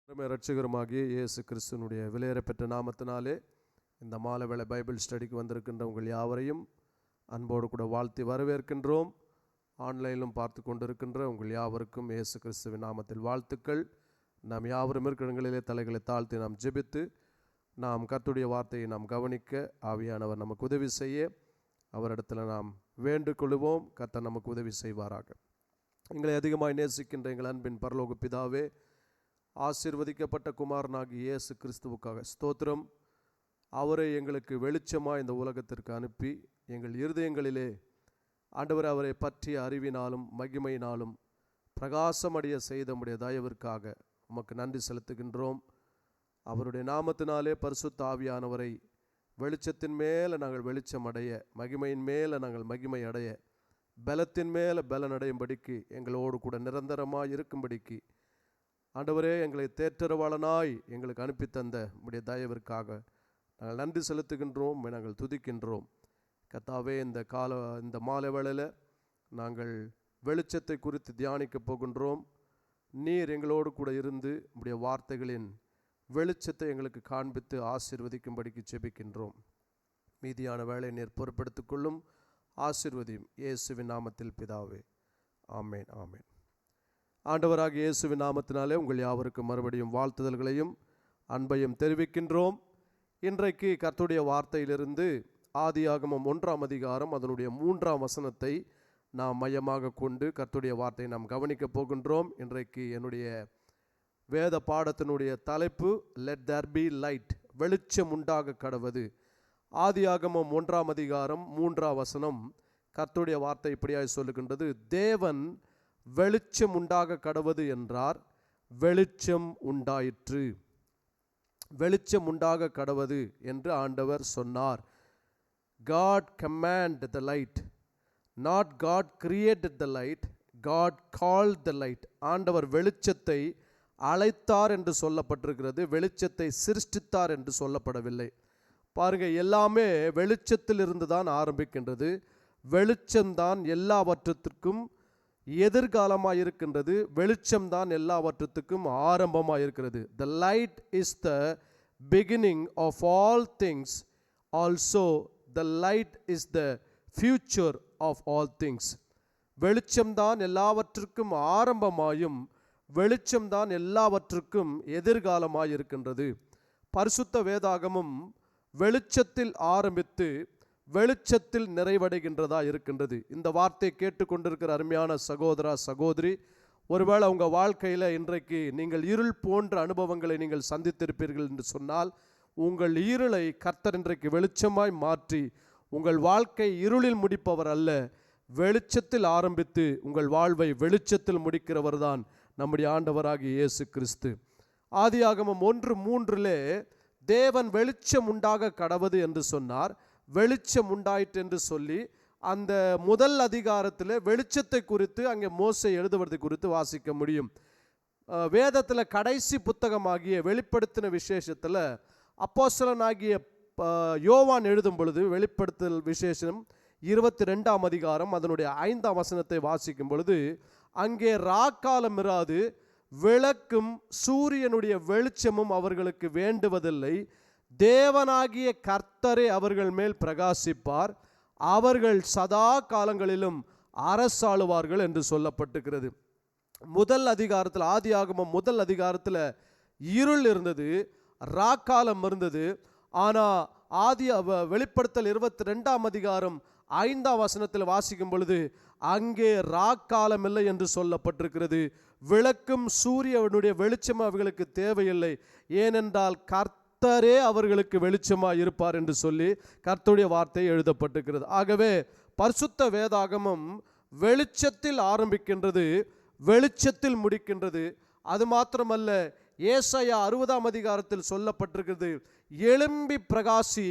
இரட்சகருமாகிய இயேசு கிறிஸ்துனுடைய விலையேறப்பெற்ற நாமத்தினாலே இந்த மாலைவேளை பைபிள் ஸ்டடிக்கு வந்திருக்கின்ற உங்கள் யாவரையும் அன்போடு கூட வாழ்த்தி வரவேற்கின்றோம். ஆன்லைனிலும் பார்த்து கொண்டிருக்கின்ற உங்கள் யாவருக்கும் இயேசு கிறிஸ்துவின் நாமத்தில் வாழ்த்துக்கள். நாம் யாவரும் இருக்கிற இடங்களிலே தலைகளை தாழ்த்தி நாம் ஜெபித்து நாம் கர்த்தருடைய வார்த்தையை நாம் கவனிக்க ஆவியானவர் நமக்கு உதவி செய்ய அவரிடத்தில் நாம் வேண்டுகொள்வோம். கர்த்தர் நமக்கு உதவி செய்வாராக. எங்களை அதிகமாய் நேசிக்கின்ற எங்கள் அன்பின் பரலோக பிதாவே, ஆசீர்வதிக்கப்பட்ட குமாரனாகிய இயேசு கிறிஸ்துவுக்காக ஸ்தோத்திரம். அவரை எங்களுக்கு வெளிச்சமாக இந்த உலகத்திற்கு அனுப்பி எங்கள் இருதயங்களிலே ஆண்டவர் அவரை பற்றிய அறிவினாலும் மகிமையினாலும் பிரகாசமடைய செய்த உம்முடைய தயவிற்காக உமக்கு நன்றி செலுத்துகின்றோம். அவருடைய நாமத்தினாலே பரிசுத்த ஆவியானவரை வெளிச்சத்தின் மேலே நாங்கள் வெளிச்சம் அடைய, மகிமையின் மேலே நாங்கள் மகிமை அடைய, பலத்தின் மேலே பலன் அடையும்படிக்கு எங்களோடு கூட நிரந்தரமாக இருக்கும்படிக்கு ஆண்டவரே எங்களை தேற்றரவாளனாய் எங்களுக்கு அனுப்பி தந்த உம்முடைய தயவிற்காக நாங்கள் நன்றி செலுத்துகின்றோம், நாங்கள் துதிக்கின்றோம். கர்த்தாவே, இந்த மாலை வேளையில் நாங்கள் வெளிச்சத்தை குறித்து தியானிக்க போகின்றோம். நீர் எங்களோடு கூட இருந்து உம்முடைய வார்த்தைகளின் வெளிச்சத்தை எங்களுக்கு காண்பித்து ஆசீர்வதிக்கும்படிக்கு ஜெபிக்கின்றோம். மீதியான வேலை நீர் பொறுப்பெடுத்துக் கொள்ளும், ஆசீர்வதியும். இயேசுவின் நாமத்தில் பிதாவே, ஆமேன் ஆமேன். ஆண்டவராகிய இயேசுவின் நாமத்தினாலே உங்கள் யாவருக்கும் மறுபடியும் வாழ்த்துதல்களையும் அன்பையும் தெரிவிக்கின்றோம். இன்றைக்கு கர்த்தருடைய வார்த்தையிலிருந்து ஆதியாகமம் 1ஆம் அதிகாரம் அதனுடைய 3ஆம் வசனத்தை நாம் மையமாக கொண்டு கர்த்தருடைய வார்த்தையை நாம் கவனிக்க போகின்றோம். இன்றைக்கு என்னுடைய வேத பாடத்தினுடைய தலைப்பு லெட் தேர் பி லைட், வெளிச்சம் உண்டாக கடவது. ஆதியாகமம் 1ஆம் அதிகாரம் 3ஆம் வசனம் கர்த்தருடைய வார்த்தை இப்படியாய் சொல்லுகின்றது: தேவன் வெளிச்சம் உண்டாக கடவது என்றார், வெளிச்சம் உண்டாயிற்று. வெளிச்சம் உண்டாக கடவது என்று ஆண்டவர் சொன்னார். God commanded the light, not God created the light, God called the light. ஆண்டவர் வெளிச்சத்தை அழைத்தார் என்று சொல்லப்பட்டிருக்கிறது, வெளிச்சத்தை சிருஷ்டித்தார் என்று சொல்லப்படவில்லை. பாருங்க, எல்லாமே வெளிச்சத்தில் இருந்து தான் ஆரம்பிக்கின்றது. வெளிச்சம்தான் எல்லாவற்றத்திற்கும் எதிர்காலமாக இருக்கின்றது, வெளிச்சம்தான் எல்லாவற்றத்துக்கும் ஆரம்பமாக இருக்கிறது. The light is the beginning of all things, also the light is the future of all things. வெளிச்சம்தான் எல்லாவற்றுக்கும் ஆரம்பமாயும் வெளிச்சம்தான் எல்லாவற்றுக்கும் எதிர்காலமாக இருக்கின்றது. பரிசுத்த வேதாகமும் வெளிச்சத்தில் ஆரம்பித்து வெளிச்சத்தில் நிறைவடைகின்றதா இருக்கின்றது. இந்த வார்த்தையை கேட்டுக்கொண்டிருக்கிற அருமையான சகோதரா சகோதரி, ஒருவேளை உங்கள் வாழ்க்கையில் இன்றைக்கு நீங்கள் இருள் போன்ற அனுபவங்களை நீங்கள் சந்தித்திருப்பீர்கள் என்று சொன்னால், உங்கள் இருளை கர்த்தர் இன்றைக்கு வெளிச்சமாய் மாற்றி உங்கள் வாழ்க்கை இருளில் முடிப்பவர் அல்ல, வெளிச்சத்தில் ஆரம்பித்து உங்கள் வாழ்வை வெளிச்சத்தில் முடிக்கிறவர் தான் நம்முடைய ஆண்டவராகிய இயேசு கிறிஸ்து. ஆதியாகமம் 1:3 தேவன் வெளிச்சம் உண்டாக கடவது என்று சொன்னார், வெளிச்சம் உண்டாயிற்று என்று சொல்லி அந்த முதல் அதிகாரத்தில் வெளிச்சத்தை குறித்து அங்கே மோசே எழுதுவதை குறித்து வாசிக்க முடியும். வேதத்தில் கடைசி புத்தகமாகிய வெளிப்படுத்தின விசேஷத்தில் அப்போஸ்தலனாகிய யோவான் எழுதும் பொழுது வெளிப்படுத்தல் விசேஷம் 22ஆம் அதிகாரம் அதனுடைய 5ஆம் வசனத்தை வாசிக்கும் பொழுது அங்கே ராக்காலம் இராது, விளக்கும் சூரியனுடைய வெளிச்சமும் அவர்களுக்கு வேண்டுவதில்லை, தேவனாகிய கர்த்தரே அவர்கள் மேல் பிரகாசிப்பார், அவர்கள் சதா காலங்களிலும் அரசாளுவார்கள் என்று சொல்லப்பட்டிருக்கிறது. முதல் அதிகாரத்தில், ஆதியாகமம் முதல் அதிகாரத்தில் இருள் இருந்தது, ராக்காலம் இருந்தது. ஆனால் வெளிப்படுத்தல் 22ஆம் அதிகாரம் 5ஆம் வசனத்தில் வாசிக்கும் பொழுது அங்கே ராக்காலம் இல்லை என்று சொல்லப்பட்டிருக்கிறது. விளக்கும் சூரியனுடைய வெளிச்சம் அவர்களுக்கு தேவையில்லை, ஏனென்றால் கர்த்தரே அவர்களுக்கு வெளிச்சமாக இருப்பார் என்று சொல்லி கர்த்தருடைய வார்த்தை எழுதப்பட்டிருக்கிறது. ஆகவே பரிசுத்த வேதாகமம் வெளிச்சத்தில் ஆரம்பிக்கின்றது, வெளிச்சத்தில் முடிக்கின்றது. அது மாத்திரமல்ல, ஏசாயா 60ஆம் அதிகாரத்தில் சொல்லப்பட்டிருக்கிறது, எழும்பி பிரகாசி,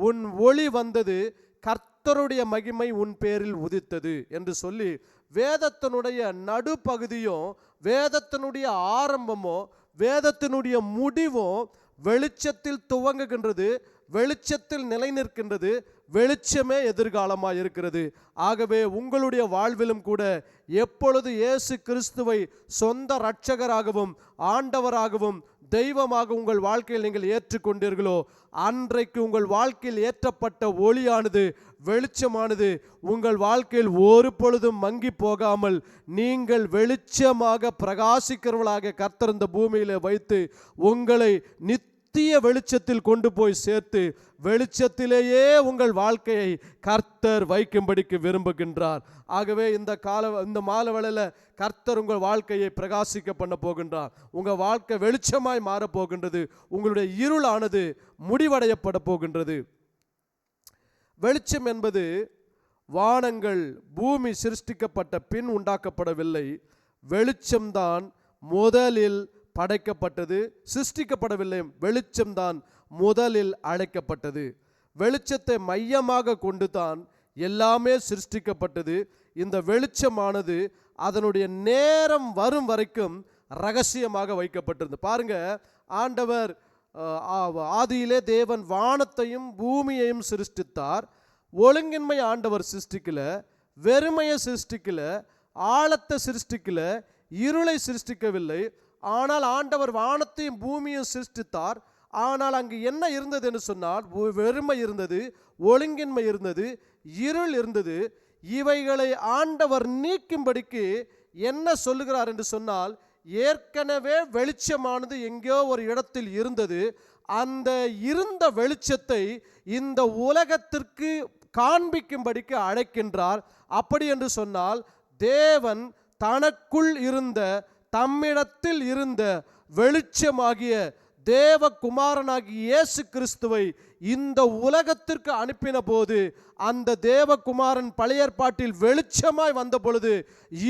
உன் ஒளி வந்தது, கர்த்தருடைய மகிமை உன் பேரில் உதித்தது என்று சொல்லி வேதத்தினுடைய நடுப்பகுதியும் வேதத்தினுடைய ஆரம்பமும் வேதத்தினுடைய முடிவும் வெளிச்சத்தில் துவங்குகின்றது, வெளிச்சத்தில் நிலை நிற்கின்றது, வெளிச்சமே எதிர்காலமாக இருக்கிறது. ஆகவே உங்களுடைய வாழ்விலும் கூட எப்பொழுது இயேசு கிறிஸ்துவை சொந்த இரட்சகராகவும் ஆண்டவராகவும் தெய்வமாக உங்கள் வாழ்க்கையில் நீங்கள் ஏற்றுக்கொண்டீர்களோ, அன்றைக்கு உங்கள் வாழ்க்கையில் ஏற்றப்பட்ட ஒளியானது, வெளிச்சமானது உங்கள் வாழ்க்கையில் ஒரு பொழுதும் மங்கி போகாமல் நீங்கள் வெளிச்சமாக பிரகாசிக்கிறவர்களாக கர்த்தர் இந்த பூமியில வைத்து உங்களை நித்திய வெளிச்சத்தில் கொண்டு போய் சேர்த்து வெளிச்சத்திலேயே உங்கள் வாழ்க்கையை கர்த்தர் வைக்கும்படிக்கு விரும்புகின்றார். ஆகவே இந்த மாலை வேளையில கர்த்தர் உங்கள் வாழ்க்கையை பிரகாசிக்க பண்ண போகின்றார். உங்கள் வாழ்க்கை வெளிச்சமாய் மாறப்போகின்றது. உங்களுடைய இருளானது முடிவடையப்பட போகின்றது. வெளிச்சம் என்பது வானங்கள் பூமி சிருஷ்டிக்கப்பட்ட பின் உண்டாக்கப்படவில்லை. வெளிச்சம்தான் முதலில் படைக்கப்பட்டது, சிருஷ்டிக்கப்படவில்லை. வெளிச்சம்தான் முதலில் அழைக்கப்பட்டது. வெளிச்சத்தை மையமாக கொண்டு தான் எல்லாமே சிருஷ்டிக்கப்பட்டது. இந்த வெளிச்சமானது அதனுடைய நேரம் வரும் வரைக்கும் ரகசியமாக வைக்கப்பட்டிருந்தது. பாருங்க, ஆண்டவர் ஆதியிலே தேவன் வானத்தையும் பூமியையும் சிருஷ்டித்தார். ஒழுங்கின்மை ஆண்டவர் சிருஷ்டிக்கல, வெறுமையை சிருஷ்டிக்கல, ஆழத்தை சிருஷ்டிக்கல, இருளை சிருஷ்டிக்கவில்லை. ஆனால் ஆண்டவர் வானத்தையும் பூமியையும் சிருஷ்டித்தார். ஆனால் அங்கு என்ன இருந்தது என்று சொன்னால், வெறுமை இருந்தது, ஒழுங்கின்மை இருந்தது, இருள் இருந்தது. இவைகளை ஆண்டவர் நீக்கும்படிக்கு என்ன சொல்லுகிறார் என்று சொன்னால், ஏற்கனவே வெளிச்சமானது எங்கேயோ ஒரு இடத்தில் இருந்தது. அந்த இருந்த வெளிச்சத்தை இந்த உலகத்திற்கு காண்பிக்கும்படிக்கு அழைக்கின்றார். அப்படி என்று சொன்னால், தேவன் தனக்குள் இருந்த, தம்மிடத்தில் இருந்த வெளிச்சமாகிய தேவகுமாரனாகிய இயேசு கிறிஸ்துவை இந்த உலகத்திற்கு அனுப்பின போது, அந்த தேவகுமாரன் பழைய ஏற்பாட்டில் வெளிச்சமாய் வந்த பொழுது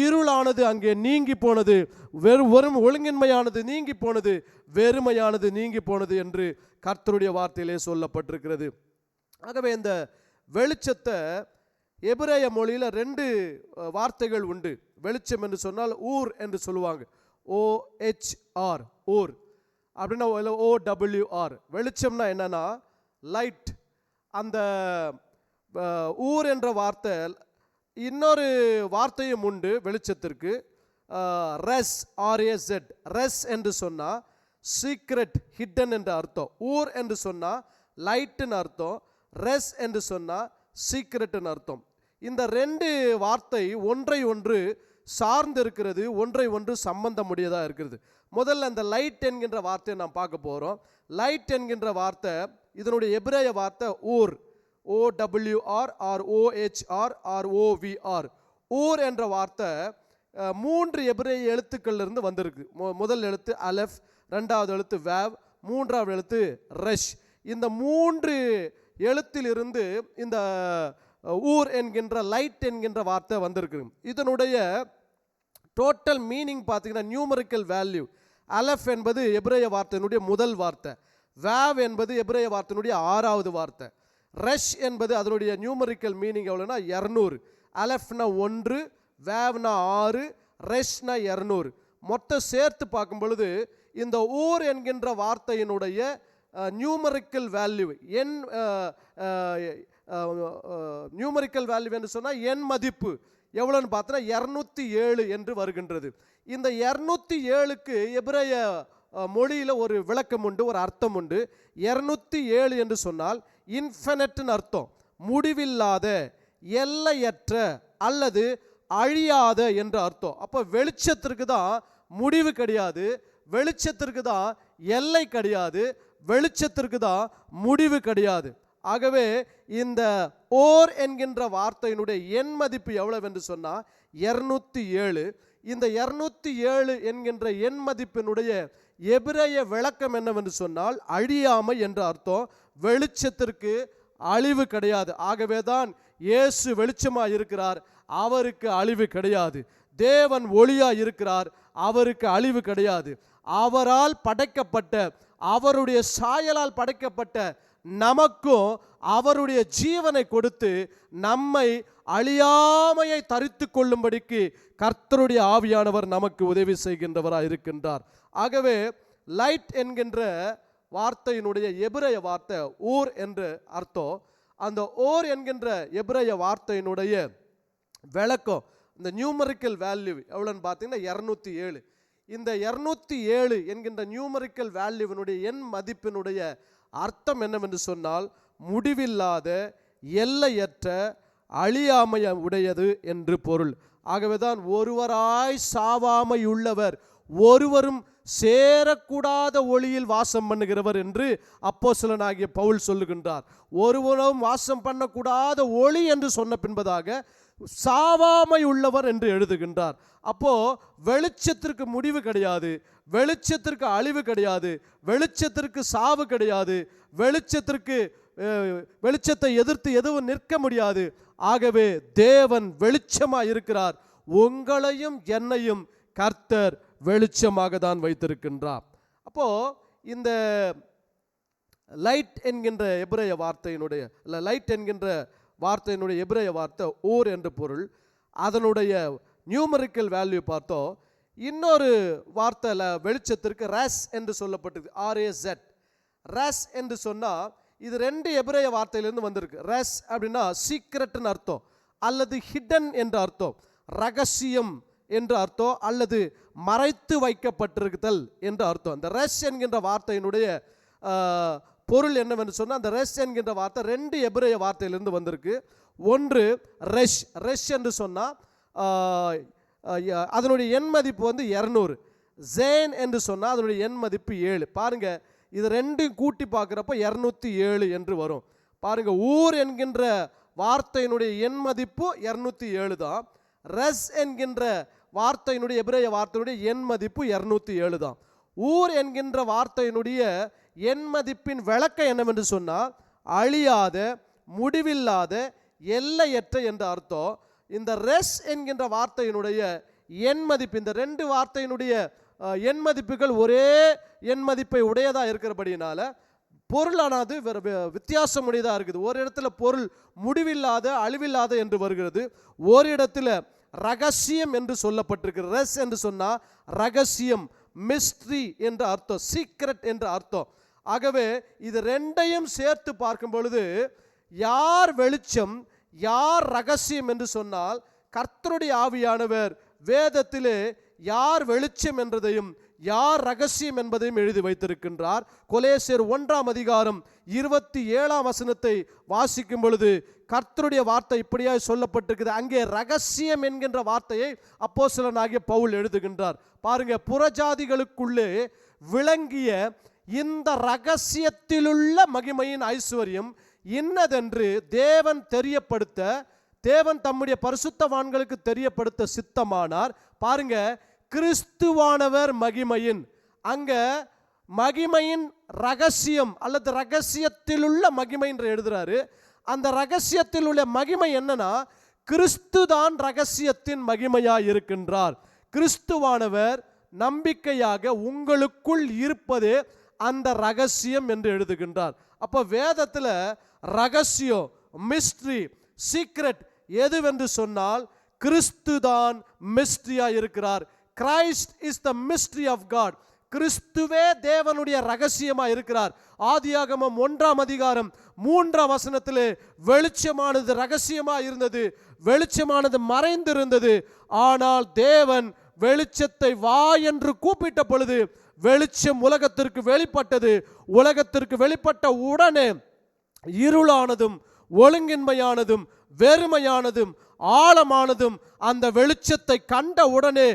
இருளானது அங்கே நீங்கி போனது, வெறும் ஒழுங்கின்மையானது நீங்கி போனது, வெறுமையானது நீங்கி போனது என்று கர்த்தருடைய வார்த்தையிலே சொல்லப்பட்டிருக்கிறது. ஆகவே இந்த வெளிச்சத்தை எபிரேய மொழியில் 2 வார்த்தைகள் உண்டு. வெளிச்சம் என்று சொன்னால் ஊர் என்று சொல்லுவாங்க. OHR, ஊர் அப்படின்னா OWR. வெளிச்சம்னா என்னன்னா லைட். அந்த ஊர் என்ற வார்த்தை இன்னொரு வார்த்தையும் உண்டு வெளிச்சத்திற்கு. ரெஸ், RAZ, ரெஸ் என்று சொன்னால் சீக்ரெட், ஹிடன் என்ற அர்த்தம். ஊர் என்று சொன்னால் லைட்டுன்னு அர்த்தம், ரெஸ் என்று சொன்னால் சீக்ரெட்னு அர்த்தம். இந்த 2 வார்த்தை ஒன்றை ஒன்று சார்ந்து இருக்கிறது, ஒன்றை ஒன்று சம்பந்தமுடையதாக இருக்கிறது. முதல்ல இந்த லைட் என்கின்ற வார்த்தையை நாம் பார்க்க போகிறோம். லைட் என்கின்ற வார்த்தை இதனுடைய எபிரேய வார்த்தை ஊர், OWR, OHR, ROVR. ஊர் என்ற வார்த்தை 3 எபிரேய எழுத்துக்களிலிருந்து வந்திருக்கு. முதல் எழுத்து அலெஃப், 2வது எழுத்து வேவ், 3வது எழுத்து ரெஷ். இந்த 3 எழுத்திலிருந்து இந்த ஊர் என்கின்ற லைட் என்கின்ற வார்த்தை வந்திருக்கு. இதனுடைய டோட்டல் மீனிங் பார்த்தீங்கன்னா நியூமரிக்கல் வேல்யூ. அலெஃப் என்பது எபிரேய வார்த்தையினுடைய முதல் வார்த்தை, வேவ் என்பது எபிரேய வார்த்தையினுடைய 6வது வார்த்தை, ரெஷ் என்பது அதனுடைய நியூமரிக்கல் மீனிங் எவ்வளோனா 200. அலெஃப்னா 1, வேவ்னா 6, ரெஷ்னா 200. மொத்தம் சேர்த்து பார்க்கும் பொழுது இந்த ஊர் என்கின்ற வார்த்தையினுடைய நியூமரிக்கல் வேல்யூ, நியூமரிக்கல் வேல்யூ என்று சொன்னால் எண் மதிப்பு எவ்வளோன்னு பார்த்தோன்னா 207 என்று வருகின்றது. இந்த 207க்கு எபிரேய மொழியில் ஒரு விளக்கம் உண்டு, ஒரு அர்த்தம் உண்டு. 207 என்று சொன்னால் இன்ஃபினிட்னு அர்த்தம், முடிவில்லாத, எல்லையற்ற அல்லது அழியாத என்று அர்த்தம். அப்போ வெளிச்சத்திற்கு தான் முடிவு கிடையாது, வெளிச்சத்திற்கு தான் எல்லை கிடையாது, வெளிச்சத்திற்கு தான் முடிவு கிடையாது. ஆகவே இந்த ஓர் என்கின்ற வார்த்தையினுடைய எண் மதிப்பு எவ்வளவு என்று சொன்னால் 207. இந்த 207 என்கின்ற எண் மதிப்பினுடைய எபிரேய விளக்கம் என்னவென்று சொன்னால் அழியாமை என்ற அர்த்தம். வெளிச்சத்திற்கு அழிவு கிடையாது. ஆகவே தான் இயேசு வெளிச்சமாக இருக்கிறார், அவருக்கு அழிவு கிடையாது. தேவன் ஒளியாக இருக்கிறார், அவருக்கு அழிவு கிடையாது. அவரால் படைக்கப்பட்ட, அவருடைய சாயலால் படைக்கப்பட்ட நமக்கும் அவருடைய ஜீவனை கொடுத்து நம்மை அழியாமையை தரித்து கொள்ளும்படிக்கு கர்த்தருடைய ஆவியானவர் நமக்கு உதவி செய்கின்றவராக இருக்கின்றார். ஆகவே லைட் என்கின்ற வார்த்தையினுடைய எபிரேய வார்த்தை ஊர் என்று அர்த்தம். அந்த ஓர் என்கின்ற எபிரேய வார்த்தையினுடைய விளக்கம், இந்த நியூமரிக்கல் வேல்யூ எவ்வளோன்னு பார்த்தீங்கன்னா 207. இந்த 207 என்கின்ற நியூமரிக்கல் வேல்யூவினுடைய எண் மதிப்பினுடைய அர்த்தம் என்னவென்று சொன்னால், முடிவில்லாத, எல்லையற்ற, அழியாமை உடையது என்று பொருள். ஆகவேதான் ஒருவராய் சாவாமையுள்ளவர், ஒருவரும் சேரக்கூடாத ஒளியில் வாசம் பண்ணுகிறவர் என்று அப்போஸ்தலனாகிய பவுல் சொல்லுகின்றார். ஒருவரும் வாசம் பண்ணக்கூடாத ஒளி என்று சொன்ன பின்பதாக சாவாமை உள்ளவர் என்று எழுதுகின்றார். அப்போ வெளிச்சத்திற்கு முடிவு கிடையாது, வெளிச்சத்திற்கு அழிவு கிடையாது, வெளிச்சத்திற்கு சாவு கிடையாது, வெளிச்சத்தை எதிர்த்து எதுவும் நிற்க முடியாது. ஆகவே தேவன் வெளிச்சமாக இருக்கிறார். உங்களையும் என்னையும் கர்த்தர் வெளிச்சமாக தான் வைத்திருக்கின்றார். அப்போ இந்த லைட் என்கின்ற எபிரேய வார்த்தையினுடைய எபிரேய வார்த்தை ஓர் என்று பொருள். அதனுடைய நியூமரிக்கல் வேல்யூ பார்த்தோம். இன்னொரு வார்த்தையில் வெளிச்சத்திற்கு ரஸ் என்று சொல்லப்பட்டது, RAZ. ரஸ் என்று சொன்னால் இது 2 எபிரேய வார்த்தையிலிருந்து வந்திருக்கு. ரஸ் அப்படின்னா சீக்ரெட்னு அர்த்தம், அல்லது ஹிடன் என்ற அர்த்தம், ரகசியம் என்று அர்த்தம், அல்லது மறைத்து வைக்கப்பட்டிருக்குதல் என்று அர்த்தம். அந்த ரஸ் என்கின்ற வார்த்தையினுடைய பொருள் என்னவென்று சொன்னால், அந்த ரெஷ் என்கின்ற வார்த்தை 2 எபிரேய வார்த்தையிலிருந்து வந்திருக்கு. ஒன்று ரெஷ் என்று சொன்னால் அதனுடைய எண் மதிப்பு 200. ஜேன் என்று சொன்னால் அதனுடைய எண் மதிப்பு 7. பாருங்க, இது 2 கூட்டி பார்க்குறப்ப 207 என்று வரும். பாருங்க, ஊர் என்கின்ற வார்த்தையினுடைய எண் மதிப்பு 207 தான். ரஸ் என்கின்ற வார்த்தையினுடைய எபிரேய வார்த்தையினுடைய எண் மதிப்பு 207 தான். ஊர் என்கின்ற வார்த்தையினுடைய எண் மதிப்பின் விளக்கம் என்னவென்று சொன்னால், அழியாத, முடிவில்லாத, எல்லையற்ற என்ற அர்த்தம். இந்த ரெஸ் என்கின்ற வார்த்தையினுடைய எண் மதிப்பு, இந்த 2 வார்த்தையினுடைய எண் மதிப்புகள் ஒரே எண் மதிப்பை உடையதாக இருக்கிறபடினால பொருளானது வித்தியாசம் உடையதாக இருக்குது. ஒரு இடத்துல பொருள் முடிவில்லாத, அழிவில்லாத என்று வருகிறது, ஒரு இடத்துல ரகசியம் என்று சொல்லப்பட்டிருக்கிறது. ரெஸ் என்று சொன்னால் ரகசியம், மிஸ்ட்ரி என்ற அர்த்தம், சீக்ரெட் என்ற அர்த்தம். ஆகவே இது 2ஐயும் சேர்த்து பார்க்கும் பொழுது யார் வெளிச்சம், யார் ரகசியம் என்று சொன்னால், கர்த்தருடைய ஆவியானவர் வேதத்திலே யார் வெளிச்சம் என்றதையும் யார் ரகசியம் என்பதையும் எழுதி வைத்திருக்கின்றார். கொலேசியர் 1ஆம் அதிகாரம் 27ஆம் வசனத்தை வாசிக்கும் பொழுது கர்த்தருடைய வார்த்தை இப்படியாய் சொல்லப்பட்டிருக்குது. அங்கே ரகசியம் என்கின்ற வார்த்தையை அப்போஸ்தலனாகிய பவுல் எழுதுகின்றார். பாருங்க, புறஜாதிகளுக்குள்ளே விளங்கிய இந்த ரகசியத்திலுள்ள மகிமையின் ஐஸ்வர்யம் இன்னதென்று தேவன் தம்முடைய பரிசுத்தவான்களுக்கு தெரியப்படுத்த சித்தமானார். பாருங்க, கிறிஸ்துவானவர் மகிமையின், அங்க மகிமையின் ரகசியம் அல்லது ரகசியத்திலுள்ள மகிமை என்று எழுதுறாரு. அந்த ரகசியத்தில் உள்ள மகிமை என்னன்னா, கிறிஸ்து தான் ரகசியத்தின் மகிமையாய் இருக்கின்றார். கிறிஸ்துவானவர் நம்பிக்கையாக உங்களுக்குள் இருப்பதே அந்த ரகசியம் என்று எழுதுகின்றார். அப்போ வேதத்தில் ரகசியம், மிஸ்ட்ரி, சீக்ரெட் எதுவென்று சொன்னால் கிறிஸ்து தான் மிஸ்ட்ரியா இருக்கிறார். Christ is the mystery of God. கிறிஸ்துவே தேவனுடைய ரகசியமா இருக்கிறார். ஆதியாகமம் 1ஆம் அதிகாரம் 3ஆம் வசனத்திலே வெளிச்சமானது ரகசியமா இருந்தது, வெளிச்சமானது மறைந்திருந்தது. ஆனால் தேவன் வெளிச்சத்தை வா என்று கூப்பிட்ட பொழுது வெளிச்சம் உலகத்திற்கு வெளிப்பட்டது. உலகத்திற்கு வெளிப்பட்ட உடனே இருளானதும் ஒழுங்கின்மையானதும் வெறுமையானதும் ஆழமானதும் அந்த வெளிச்சத்தை கண்ட உடனே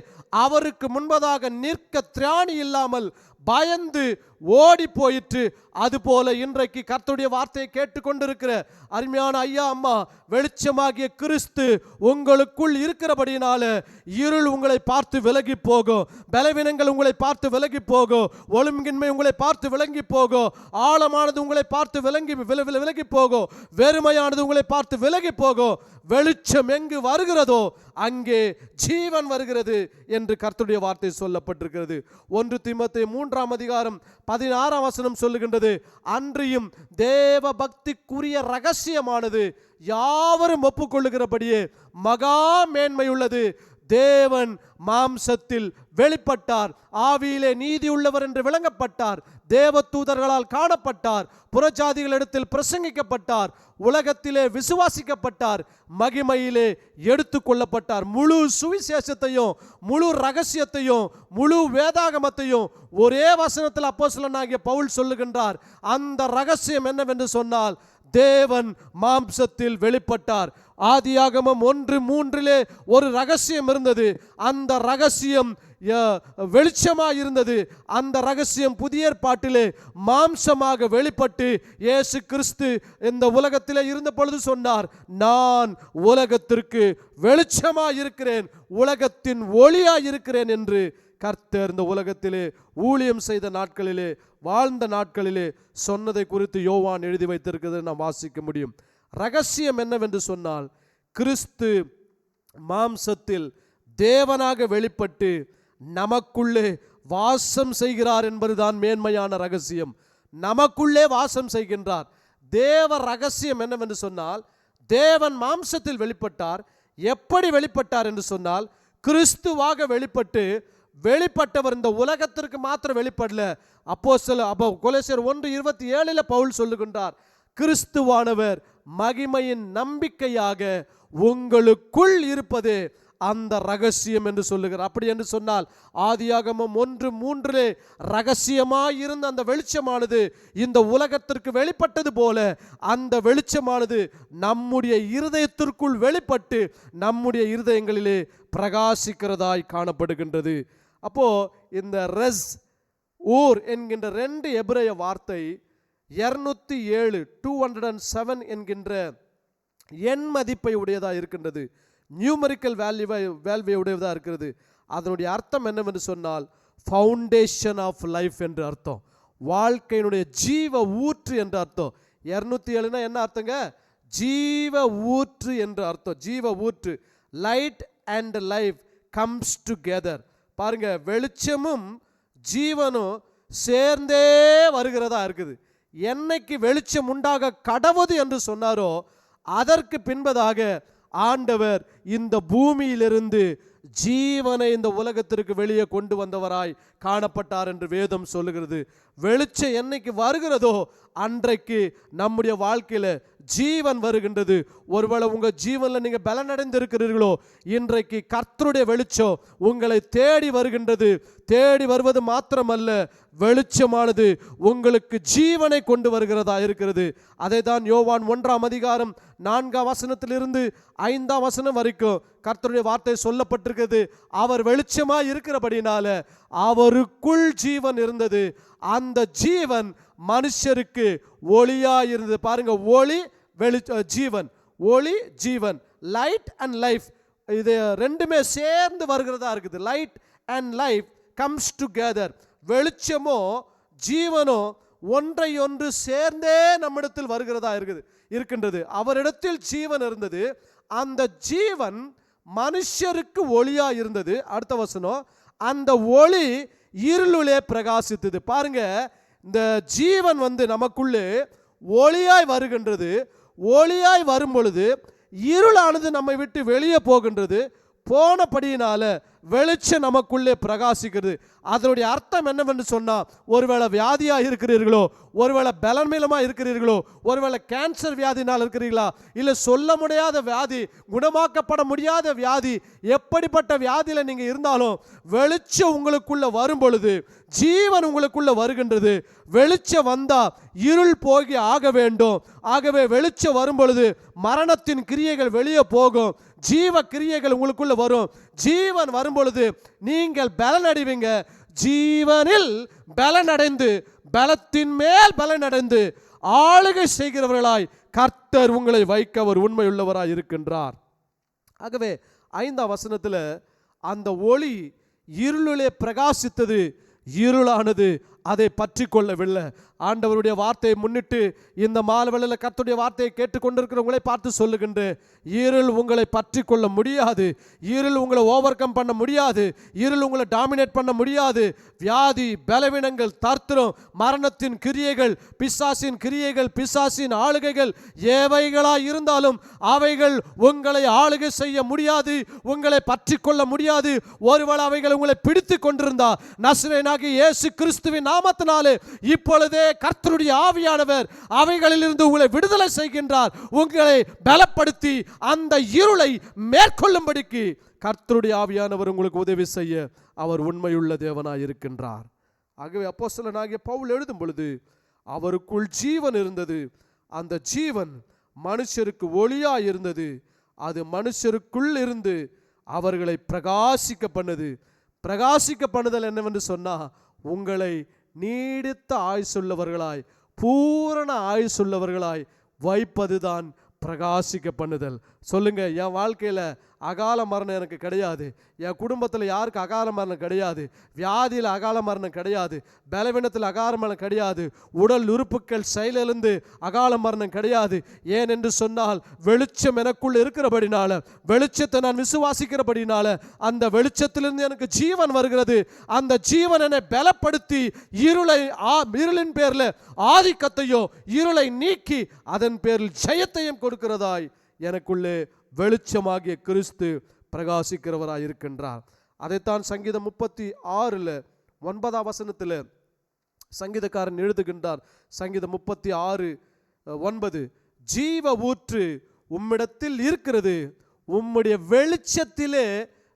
அவருக்கு முன்பதாக நிற்க திராணி இல்லாமல் பயந்து ஓடி போயிற்று. அதுபோல இன்றைக்கு கர்த்தருடைய வார்த்தையை கேட்டுக்கொண்டிருக்கிற அருமையான ஐயா அம்மா, வெளிச்சமாகிய கிறிஸ்து உங்களுக்குள் இருக்கிறபடினால இருள் உங்களை பார்த்து விலகி போகும், பலவீனங்கள் உங்களை பார்த்து விலகி போகும், ஒழுங்கின்மை உங்களை பார்த்து விலகி போகும், ஆழமானது உங்களை பார்த்து விலகி போகும், வெறுமையானது உங்களை பார்த்து விலகி போகும். வெளிச்சம் எங்கு வருகிறதோ அங்கே ஜீவன் வருகிறது என்று கர்த்தருடைய வார்த்தை சொல்லப்பட்டிருக்கிறது. 1 தீமோத்தேயு 3ஆம் அதிகாரம் 16ஆம் வசனம் சொல்லுகின்றது, அன்றியும் தேவ பக்திக்குரிய ரகசியமானது யாவரும் ஒப்புக்கொள்ளுகிறபடியே மகா மேன்மையுள்ளது. தேவன் மாம்சத்தில் வெளிப்பட்டார், ஆவியிலே நீதி உள்ளவர் என்று விளங்கப்பட்டார், தேவதூதர்களால் காணப்பட்டார், புறஜாதிகளிடத்தில் பிரசங்கிக்கப்பட்டார், உலகத்திலே விசுவாசிக்கப்பட்டார், மகிமையிலே எடுத்து கொள்ளப்பட்டார். முழு சுவிசேஷத்தையும் முழு ரகசியத்தையும் முழு வேதாகமத்தையும் ஒரே வசனத்தில் அப்போஸ்தலனாகிய பவுல் சொல்லுகின்றார். அந்த ரகசியம் என்னவென்று சொன்னால், தேவன் மாம்சத்தில் வெளிப்பட்டார். ஆதியாகமம் 1:3 ஒரு ரகசியம் இருந்தது. அந்த ரகசியம் வெளிச்சமாக இருந்தது. அந்த ரகசியம் புதிய ஏற்பாட்டிலே மாம்சமாக வெளிப்பட்டு இயேசு கிறிஸ்து இந்த உலகத்திலே இருந்த பொழுது சொன்னார், நான் உலகத்திற்கு வெளிச்சமாக இருக்கிறேன், உலகத்தின் ஒளியாக இருக்கிறேன் என்று கர்த்தர் இந்த உலகத்திலே ஊழியம் செய்த நாட்களிலே, வாழ்ந்த நாட்களிலே சொன்னதை குறித்து யோவான் எழுதி வைத்திருக்கிறதை நாம் வாசிக்க முடியும். ரகசியம் என்னவென்று சொன்னால், கிறிஸ்து மாம்சத்தில் தேவனாக வெளிப்பட்டு நமக்குள்ளே வாசம் செய்கிறார் என்பதுதான் மேன்மையான ரகசியம். நமக்குள்ளே வாசம் செய்கின்றார். தேவ ரகசியம் என்னவென்று சொன்னால், தேவன் மாம்சத்தில் வெளிப்பட்டார். எப்படி வெளிப்பட்டார் என்று சொன்னால், கிறிஸ்துவாக வெளிப்பட்டவர் இந்த உலகத்திற்கு மாத்திரம் வெளிப்படல. கொலோசியர் 1:27 பவுல் சொல்லுகின்றார், கிறிஸ்துவானவர் மகிமையின் நம்பிக்கையாக உங்களுக்குள் இருப்பதே அந்த ரகசியம் என்று சொல்லுகிறார். அப்படி என்று சொன்னால், ஆதியாகமம் 1:3 ரகசியமாய் இருந்த அந்த வெளிச்சமானது இந்த உலகத்திற்கு வெளிப்பட்டது போல, அந்த வெளிச்சமானது நம்முடைய இருதயத்திற்குள் வெளிப்பட்டு நம்முடைய இருதயங்களிலே பிரகாசிக்கிறதாய் காணப்படுகின்றது. அப்போ இந்த ரெஸ் ஊர் என்கின்ற 2 எபிரேய வார்த்தை 207 என்கின்ற எண் மதிப்பை உடையதாக இருக்கின்றது. நியூமரிக்கல் வேல்யூவை உடையதாக இருக்கிறது. அதனுடைய அர்த்தம் என்னவென்று சொன்னால், ஃபவுண்டேஷன் ஆஃப் லைஃப் என்று அர்த்தம். வாழ்க்கையினுடைய ஜீவ ஊற்று என்று அர்த்தம். 207 என்ன அர்த்தங்க? ஜீவ ஊற்று என்று அர்த்தம். ஜீவ ஊற்று. Light and life comes together. பாருங்க, வெளிச்சமும் ஜீவனும் சேர்ந்தே வருகிறதா இருக்குது. என்னைக்கு வெளிச்சம் உண்டாக கடவுது என்று சொன்னாரோ, அதற்கு பின்பதாக ஆண்டவர் இந்த பூமியிலிருந்து ஜீவனை இந்த உலகத்திற்கு வெளியே கொண்டு வந்தவராய் காணப்பட்டார் என்று வேதம் சொல்லுகிறது. வெளிச்சம் என்னைக்கு வருகிறதோ அன்றைக்கு நம்முடைய வாழ்க்கையில ஜீவன் வருகின்றது. ஒருவேளை உங்க ஜீவன்ல நீங்க பலனடைந்து இருக்கிறீர்களோ, இன்றைக்கு கர்த்தருடைய வெளிச்சம் உங்களை தேடி வருகின்றது. தேடி வருவது மாத்திரமல்ல, வெளிச்சமானது உங்களுக்கு ஜீவனை கொண்டு வருகிறதா இருக்கிறது. அதை தான் யோவான் 1:4 5 வரைக்கும் கர்த்தருடைய வார்த்தை சொல்லப்பட்டிருக்கிறது. அவர் வெளிச்சமாய் இருக்கிறபடினால அவருக்குள் ஜீவன் இருந்தது. அந்த ஜீவன் மனுஷருக்கு ஒளியாய் இருந்தது. பாருங்க, ஒளி ஜீவன், ஒளி ஜீவன், லைட் அண்ட் லைஃப், இது ரெண்டுமே சேர்ந்து வருகிறதா இருக்குது. Light and life comes together. வெளிச்சமோ ஜீவனோ ஒன்றை ஒன்று சேர்ந்தே நம்மிடத்தில் வருகிறதா இருக்கின்றது. அவரிடத்தில் ஜீவன் இருந்தது. அந்த ஜீவன் மனுஷருக்கு ஒளியா இருந்தது. அடுத்த வசனம், அந்த ஒளி இருளிலே பிரகாசித்தது. பாருங்க, இந்த ஜீவன் நமக்குள்ளே ஒளியாய் வருகின்றது. ஒளியாய் வரும் பொழுது இருளானது நம்மை விட்டு வெளியே போகின்றது. போனபடியினால வெளிச்சம் நமக்குள்ளே பிரகாசிக்கிறது. அதனுடைய அர்த்தம் என்னவென்று சொன்னால், ஒருவேளை வியாதியாக இருக்கிறீர்களோ, ஒருவேளை பலன்மீனமாக இருக்கிறீர்களோ, ஒருவேளை கேன்சர் வியாதினால் இருக்கிறீர்களா, இல்லை சொல்ல முடியாத வியாதி, குணமாக்கப்பட முடியாத வியாதி, எப்படிப்பட்ட வியாதியில் நீங்கள் இருந்தாலும் வெளிச்சம் உங்களுக்குள்ள வரும் பொழுது ஜீவன் உங்களுக்குள்ள வருகின்றது. வெளிச்சம் வந்தா இருள் போகி ஆக வேண்டும். ஆகவே வெளிச்சம் வரும் பொழுது மரணத்தின் கிரியைகள் வெளியே போகும், ஜீவ கிரியைகள் உங்களுக்குள்ள வரும். ஜீவன் வரும் பொழுது நீங்கள் பலனடைவீங்க. ஜீவனில் பலனடைந்து, பலத்தின் மேல் பலனடைந்து ஆளுகை செய்கிறவர்களாய் கர்த்தர் உங்களை வைக்க அவர் உண்மையுள்ளவராய் இருக்கின்றார். ஆகவே 5ஆம் வசனத்தில் அந்த ஒளி இருளிலே பிரகாசித்தது, இருளானது அதை பற்றி கொள்ளவில்லை. ஆண்டவருடைய வார்த்தையை முன்னிட்டு இந்த மாலைவேளையில் கர்த்தருடைய வார்த்தையை கேட்டுக்கொண்டிருக்கிறவங்களை பார்த்து சொல்லுகின்றேன், இருள் உங்களை பற்றி கொள்ள முடியாது, இருள் உங்களை ஓவர் கம் பண்ண முடியாது, இருள் உங்களை டாமினேட் பண்ண முடியாது. வியாதி, பலவீனங்கள், தர்த்திரம், மரணத்தின் கிரியைகள், பிசாசின் கிரியைகள், பிசாசின் ஆளுகைகள் எவைகளாய் இருந்தாலும் அவைகள் உங்களை ஆளுகை செய்ய முடியாது, உங்களை பற்றி கொள்ள முடியாது. ஒருவேளை அவைகள் உங்களை பிடித்து கொண்டிருந்தா நசரேயனாகிய இயேசு கிறிஸ்துவின் நாமத்தினாலே இப்பொழுதே கர்த்தருடைய ஆவியானவர் அவைகளிலிருந்து உங்களை விடுதலை செய்கின்றார். உங்களை பலப்படுத்தி அந்த இருளை மேற்கொள்ளும்படிக்கு கர்த்தருடைய ஆவியானவர் உங்களுக்கு உதவி செய்ய அவர் உண்மையுள்ள தேவனாய் இருக்கின்றார். ஆகவே அப்போஸ்தலனாகிய பவுல் எழுதும் பொழுது அவருக்குள் ஜீவன் இருந்தது, அந்த ஜீவன் மனுஷருக்கு ஒளியாய் இருந்தது, அது மனுஷருக்குள் இருந்து அவர்களை பிரகாசிக்க பண்ணது. பிரகாசிக்க பண்ணுதல் என்னவென்று சொன்னா, உங்களை நீடித்த ஆயுசுள்ளவர்களாய், பூரண ஆயுசுள்ளவர்களாய் வைப்பதுதான் பிரகாசிக்க பண்ணுதல். சொல்லுங்க, என் வாழ்க்கையில் அகால மரணம் எனக்கு கிடையாது, என் குடும்பத்தில் யாருக்கு அகால மரணம் கிடையாது, வியாதியில் அகால மரணம் கிடையாது, பலவீனத்தில் அகால மரணம் கிடையாது, உடல் உறுப்புகள் செயலிழந்து அகால மரணம் கிடையாது. ஏன் என்று சொன்னால், வெளிச்சம் எனக்குள் இருக்கிறபடினால, வெளிச்சத்தை நான் விசுவாசிக்கிறபடினால அந்த வெளிச்சத்திலிருந்து எனக்கு ஜீவன் வருகிறது. அந்த ஜீவன் என்னை பலப்படுத்தி இருளின் பேரில் ஆதிக்கத்தையோ இருளை நீக்கி அதன் பேரில் ஜெயத்தையும் கொடுக்கிறதாய் எனக்குள்ளே வெளிச்சமாகிய கிறிஸ்து பிரகாசிக்கிறவராய் இருக்கின்றார். அதைத்தான் சங்கீதம் 36:9 சங்கீதக்காரன் எழுதுகின்றார். சங்கீதம் 36:9, ஜீவ ஊற்று உம்மிடத்தில் இருக்கிறது, உம்முடைய வெளிச்சத்திலே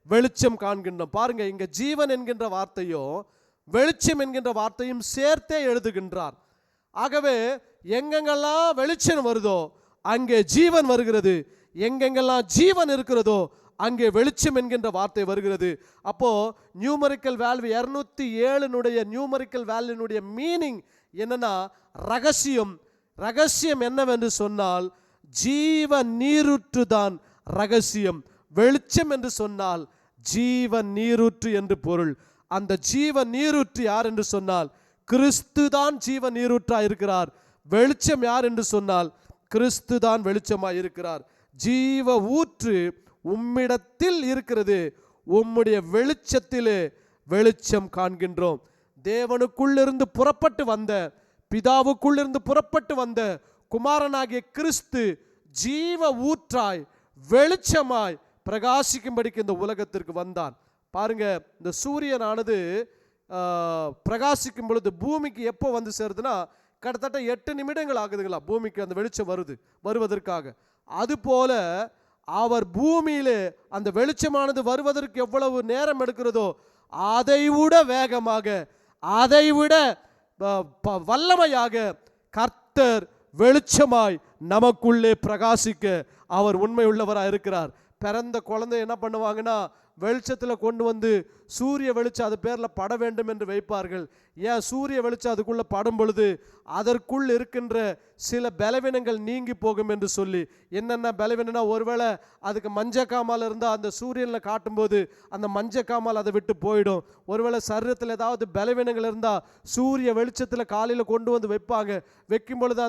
வெளிச்சம் காண்கின்றோம். பாருங்க, இங்க ஜீவன் என்கின்ற வார்த்தையும் வெளிச்சம் என்கின்ற வார்த்தையும் சேர்த்தே எழுதுகின்றார். ஆகவே எங்கெங்கெல்லாம் வெளிச்சம் வருதோ அங்கே ஜீவன் வருகிறது, எங்கெங்கெல்லாம் ஜீவன் இருக்கிறதோ அங்கே வெளிச்சம் என்கின்ற வார்த்தை வருகிறது. அப்போ நியூமரிக்கல் வேல்யூ 207 நியூமரிக்கல் வேல்யூனுடைய மீனிங் என்னன்னா, ரகசியம். ரகசியம் என்னவென்று சொன்னால் ஜீவ நீரூற்று தான் ரகசியம். வெளிச்சம் என்று சொன்னால் ஜீவ நீரூற்று என்று பொருள். அந்த ஜீவ நீரூற்று யார் என்று சொன்னால் கிறிஸ்து தான் ஜீவ நீரூற்றாய் இருக்கிறார். வெளிச்சம் யார் என்று சொன்னால் கிறிஸ்து தான் வெளிச்சமாய் இருக்கிறார். ஜீவ ஊற்று உம்மிடத்தில் இருக்கிறது, உம்முடைய வெளிச்சத்திலே வெளிச்சம் காண்கின்றோம். தேவனுக்குள்ளிருந்து புறப்பட்டு வந்த, பிதாவுக்குள்ளிருந்து புறப்பட்டு வந்த குமாரனாகிய கிறிஸ்து ஜீவ ஊற்றாய் வெளிச்சமாய் பிரகாசிக்கும்படிக்கு இந்த உலகத்திற்கு வந்தான். பாருங்க, இந்த சூரியனானது பிரகாசிக்கும் பொழுது பூமிக்கு எப்போ வந்து சேருதுன்னா, கிட்டத்தட்ட 8 நிமிடங்கள் ஆகுதுங்களா பூமிக்கு அந்த வெளிச்சம் வருவதற்காக. அதுபோல அவர் பூமியிலே அந்த வெளிச்சமானது வருவதற்கு எவ்வளவு நேரம் எடுக்கிறதோ அதைவிட வேகமாக, அதைவிட வல்லமையாக கர்த்தர் வெளிச்சமாய் நமக்குள்ளே பிரகாசிக்க அவர் உண்மை உள்ளவராக இருக்கிறார். பிறந்த குழந்தை என்ன பண்ணுவாங்கன்னா, வெளிச்சத்தில் கொண்டு வந்து சூரிய வெளிச்சம் அது பேரில் பட வேண்டும் என்று வைப்பார்கள். ஏன்? சூரிய வெளிச்சம் அதுக்குள்ளே படும் பொழுது அதற்குள் இருக்கின்ற சில பலவீனங்கள் நீங்கி போகும் என்று சொல்லி. என்னென்ன பலவீனம்னா, ஒருவேளை அதுக்கு மஞ்சக்காமல் இருந்தால் அந்த சூரியனில் காட்டும்போது அந்த மஞ்சக்காமல் அதை விட்டு போயிடும். ஒருவேளை சரீரத்தில் ஏதாவது பலவீனங்கள் இருந்தால் சூரிய வெளிச்சத்தில் காலையில் கொண்டு வந்து வைப்பாங்க. வைக்கும் பொழுது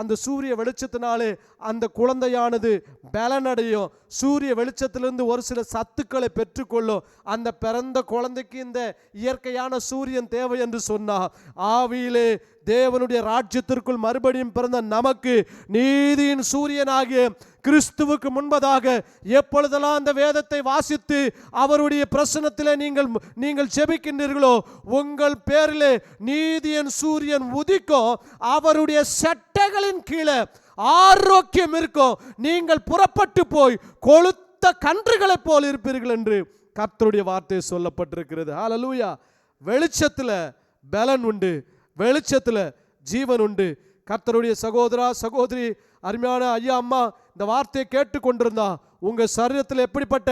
அந்த சூரிய வெளிச்சத்தினாலே அந்த குழந்தையானது பலனடையும். சூரிய வெளிச்சத்திலிருந்து ஒரு சில சத்துக்களை பெற்றுக்கொள்ளும். அந்த பிறந்த குழந்தைக்கு இந்த இயற்கையான சூரியன் தேவை என்று சொன்னார். ஆவியிலே தேவனுடைய ராஜ்யத்திற்குள் மறுபடியும் பிறந்த நமக்கு நீதியின் சூரியனாகிய கிறிஸ்துவுக்கு முன்பதாக எப்பொழுதெல்லாம் அந்த வேதத்தை வாசித்து அவருடைய பிரசன்னத்திலே நீங்கள் ஜெபிக்கின்றீர்களோ, உங்கள் பேரிலே நீதியின் சூரியன் உதிக்கும். அவருடைய சட்டைகளின் கீழே ஆரோக்கியம் இருக்கும். நீங்கள் புறப்பட்டு போய் கொழுத்த கன்றுகளைப் போல் இருப்பீர்கள் என்று கர்த்தருடைய வார்த்தை சொல்லப்பட்டிருக்கிறது. ஹல்லேலூயா. வெளிச்சத்தில் பலன் உண்டு, வெளிச்சத்தில் ஜீவன் உண்டு. கர்த்தருடைய சகோதரா சகோதரி, அருமையான ஐயா அம்மா, இந்த வார்த்தையை கேட்டுக்கொண்டிருந்தா உங்க சரீரத்தில் எப்படிப்பட்ட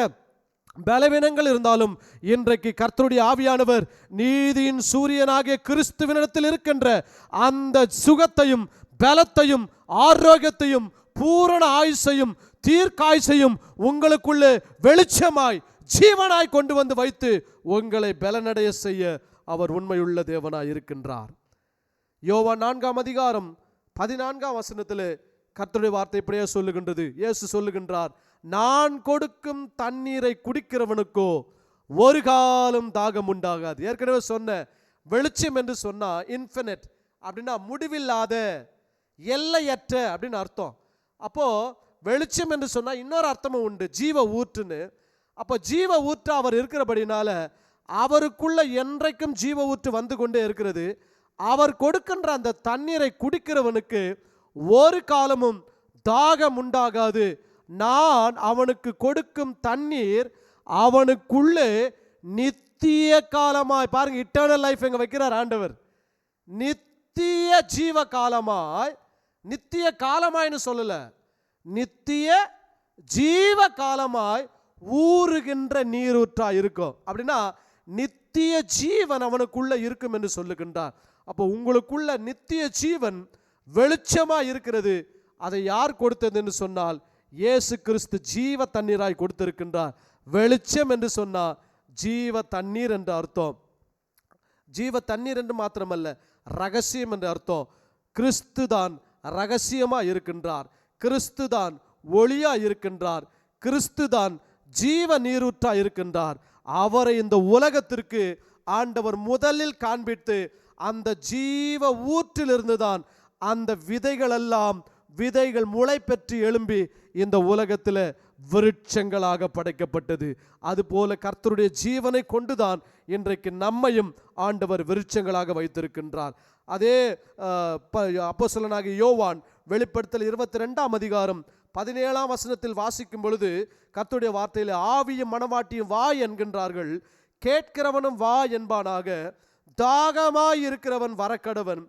பலவீனங்கள் இருந்தாலும் இன்றைக்கு கர்த்தருடைய ஆவியானவர் நீதியின் சூரியனாகிய கிறிஸ்துவினிடத்தில் இருக்கின்ற அந்த சுகத்தையும் பலத்தையும் ஆரோக்கியத்தையும் பூரண ஆயுசையும் தீர்க்காயுசையும் உங்களுக்குள்ளே வெளிச்சமாய் ஜீவனாய் கொண்டு வந்து வைத்து உங்களை பலனடைய செய்ய அவர் உண்மையுள்ள தேவனாய் இருக்கின்றார். யோவான் 4:14 கர்த்தருடைய வார்த்தை இப்படியே சொல்லுகின்றது. இயேசு சொல்லுகின்றார், நான் கொடுக்கும் தண்ணீரை குடிக்கிறவனுக்கோ ஒரு காலம் தாகம் உண்டாகாது. ஏற்கனவே சொன்ன வெளிச்சம் என்று சொன்னா இன்ஃபினிட் அப்படின்னா முடிவில்லாத, எல்லையற்ற அப்படின்னு அர்த்தம். அப்போ வெளிச்சம் என்று சொன்னா இன்னொரு அர்த்தமும் உண்டு, ஜீவ ஊற்றுன்னு. அப்போ ஜீவ ஊற்று அவர் இருக்கிறபடினால அவருக்குள்ள என்றைக்கும் ஜீவ ஊற்று வந்து கொண்டே இருக்கிறது. அவர் கொடுக்கின்ற அந்த தண்ணீரை குடிக்கிறவனுக்கு ஒரு காலமும் தாகம் உண்டாகாது. நான் அவனுக்கு கொடுக்கும் தண்ணீர் அவனுக்குள்ளே நித்திய காலமாய், பாருங்க, இட்டர்னல் லைஃப் எங்க வைக்கிறார் ஆண்டவர். நித்திய ஜீவ காலமாய், நித்திய காலமாய்னு சொல்லல, நித்திய ஜீவ காலமாய் ஊறுகின்ற நீரூற்றா இருக்கும். அப்படின்னா நித்திய ஜீவன் அவனுக்குள்ள இருக்கும் என்று சொல்லுகின்றார். அப்போ உங்களுக்குள்ள நித்திய ஜீவன் வெளிச்சமா இருக்கிறது. அதை யார் கொடுத்தது என்று சொன்னால் இயேசு கிறிஸ்து ஜீவ தண்ணீராய் கொடுத்திருக்கின்றார். வெளிச்சம் என்று சொன்னா ஜீவ தண்ணீர் என்று அர்த்தம். ஜீவ தண்ணீர் என்று மாத்திரமல்ல, ரகசியம் என்று அர்த்தம். கிறிஸ்து தான் ரகசியமா இருக்கின்றார், கிறிஸ்து தான் ஒளியா இருக்கின்றார், கிறிஸ்து தான் ஜீவ நீரூற்றா இருக்கின்றார். அவரை இந்த உலகத்திற்கு ஆண்டவர் முதலில் காண்பித்து அந்த ஜீவ ஊற்றிலிருந்து தான் அந்த விதைகள் முளை பெற்று எழும்பி இந்த உலகத்தில் விருட்சங்களாக படைக்கப்பட்டது. அதுபோல கர்த்தருடைய ஜீவனை கொண்டுதான் இன்றைக்கு நம்மையும் ஆண்டவர் விருட்சங்களாக வைத்திருக்கின்றார். அதே அப்போஸ்தலனாகிய யோவான் வெளிப்படுத்தல் 22:17 வாசிக்கும் பொழுது கர்த்தருடைய வார்த்தையில் ஆவியும் மனவாட்டியும் வா என்கின்றார்கள். கேட்கிறவனும் வா என்பானாக, தாகமாய் இருக்கிறவன் வரக்கடவன்,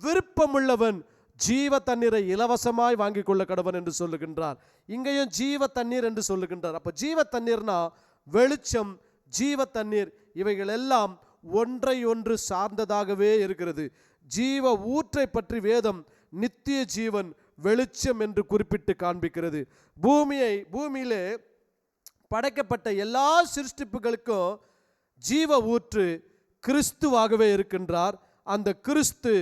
விருப்பமுள்ளவன் ஜீவ தண்ணீரை இலவசமாய் வாங்கி கொள்ள கடவன் என்று சொல்லுகின்றார். இங்கேயும் ஜீவ தண்ணீர் என்று சொல்லுகின்றார். அப்ப ஜீவ தண்ணீர்னா வெளிச்சம், ஜீவ தண்ணீர் இவைகள் எல்லாம் ஒன்றை ஒன்று சார்ந்ததாகவே இருக்கிறது. ஜீவ ஊற்றை பற்றி வேதம் நித்திய ஜீவன், வெளிச்சம் என்று குறிப்பிட்டு காண்பிக்கிறது. பூமியிலே படைக்கப்பட்ட எல்லா சிருஷ்டிப்புகளுக்கும் ஜீவ ஊற்று கிறிஸ்துவாகவே இருக்கின்றார். அந்த கிறிஸ்து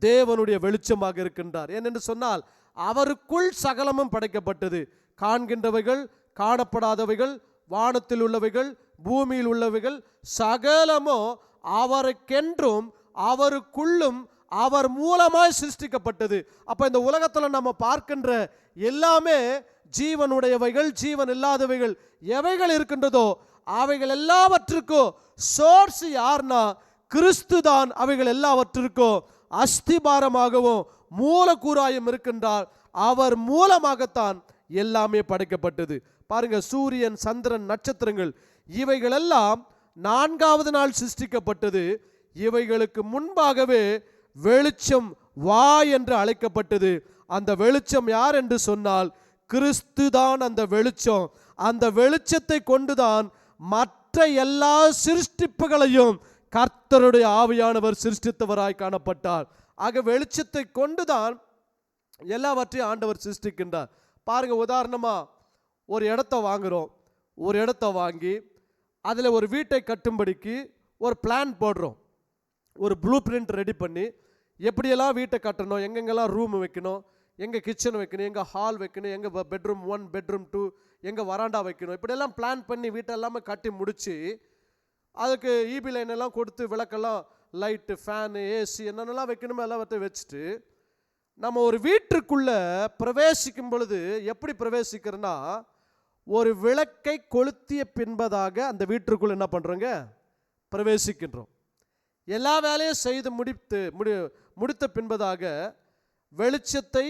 தேவனுடைய வெளிச்சமாக இருக்கின்றார். ஏனென்று சொன்னால் அவருக்குள் சகலமும் படைக்கப்பட்டது. காண்கின்றவைகள், காணப்படாதவைகள், வானத்தில் உள்ளவைகள், பூமியில் உள்ளவைகள் சகலமோ அவருக்கென்றும் அவருக்குள்ளும் அவர் மூலமாய் சிருஷ்டிக்கப்பட்டது. அப்ப இந்த உலகத்துல நம்ம பார்க்கின்ற எல்லாமே ஜீவனுடையவைகள், ஜீவன் இல்லாதவைகள் எவைகள் இருக்கின்றதோ அவைகள் எல்லாவற்றுக்கும் சோர்ஸ் யார்னா கிறிஸ்து தான். அவைகள் எல்லாவற்றிற்கும் அஸ்திபாரமாகவும் மூலக்கூறாயும் இருக்கின்றார். அவர் மூலமாகத்தான் எல்லாமே படைக்கப்பட்டது. பாருங்க, சூரியன், சந்திரன், நட்சத்திரங்கள் இவைகளெல்லாம் 4வது நாள் சிருஷ்டிக்கப்பட்டது. இவைகளுக்கு முன்பாகவே வெளிச்சம் வா என்று அழைக்கப்பட்டது. அந்த வெளிச்சம் யார் என்று சொன்னால் கிறிஸ்து தான் அந்த வெளிச்சம். அந்த வெளிச்சத்தை கொண்டுதான் மற்ற எல்லா சிருஷ்டிப்புகளையும் கர்த்தருடைய ஆவியானவர் சிருஷ்டித்தவராய் காணப்பட்டார். ஆக வெளிச்சத்தை கொண்டுதான் எல்லாவற்றையும் ஆண்டவர் சிருஷ்டிக்கின்றார். பாருங்க, உதாரணமா ஒரு இடத்த வாங்குறோம். ஒரு இடத்த வாங்கி அதில் ஒரு வீட்டை கட்டும்படிக்கு ஒரு பிளான் போடுறோம். ஒரு ப்ளூ பிரிண்ட் ரெடி பண்ணி எப்படியெல்லாம் வீட்டை கட்டணும், எங்கெங்கெல்லாம் ரூம் வைக்கணும், எங்கே கிச்சன் வைக்கணும், எங்கே ஹால் வைக்கணும், எங்கே பெட்ரூம் 1, பெட்ரூம் 2, எங்கே வராண்டா வைக்கணும், இப்படியெல்லாம் பிளான் பண்ணி வீட்டை எல்லாமே கட்டி முடித்து அதுக்கு ஈபி லைன் எல்லாம் கொடுத்து விளக்கெல்லாம், லைட்டு, ஃபேனு, ஏசி என்னென்னலாம் வைக்கணுமோ எல்லாத்தையும் வச்சுட்டு நம்ம ஒரு வீட்டுக்குள்ளே பிரவேசிக்கும் பொழுது எப்படி பிரவேசிக்கிறோன்னா, ஒரு விளக்கை கொளுத்திய பின்பதாக அந்த வீட்டுக்குள்ளே என்ன பண்ணுறோங்க, பிரவேசிக்கின்றோம். எல்லா வேலையும் செய்து முடித்த பின்பதாக வெளிச்சத்தை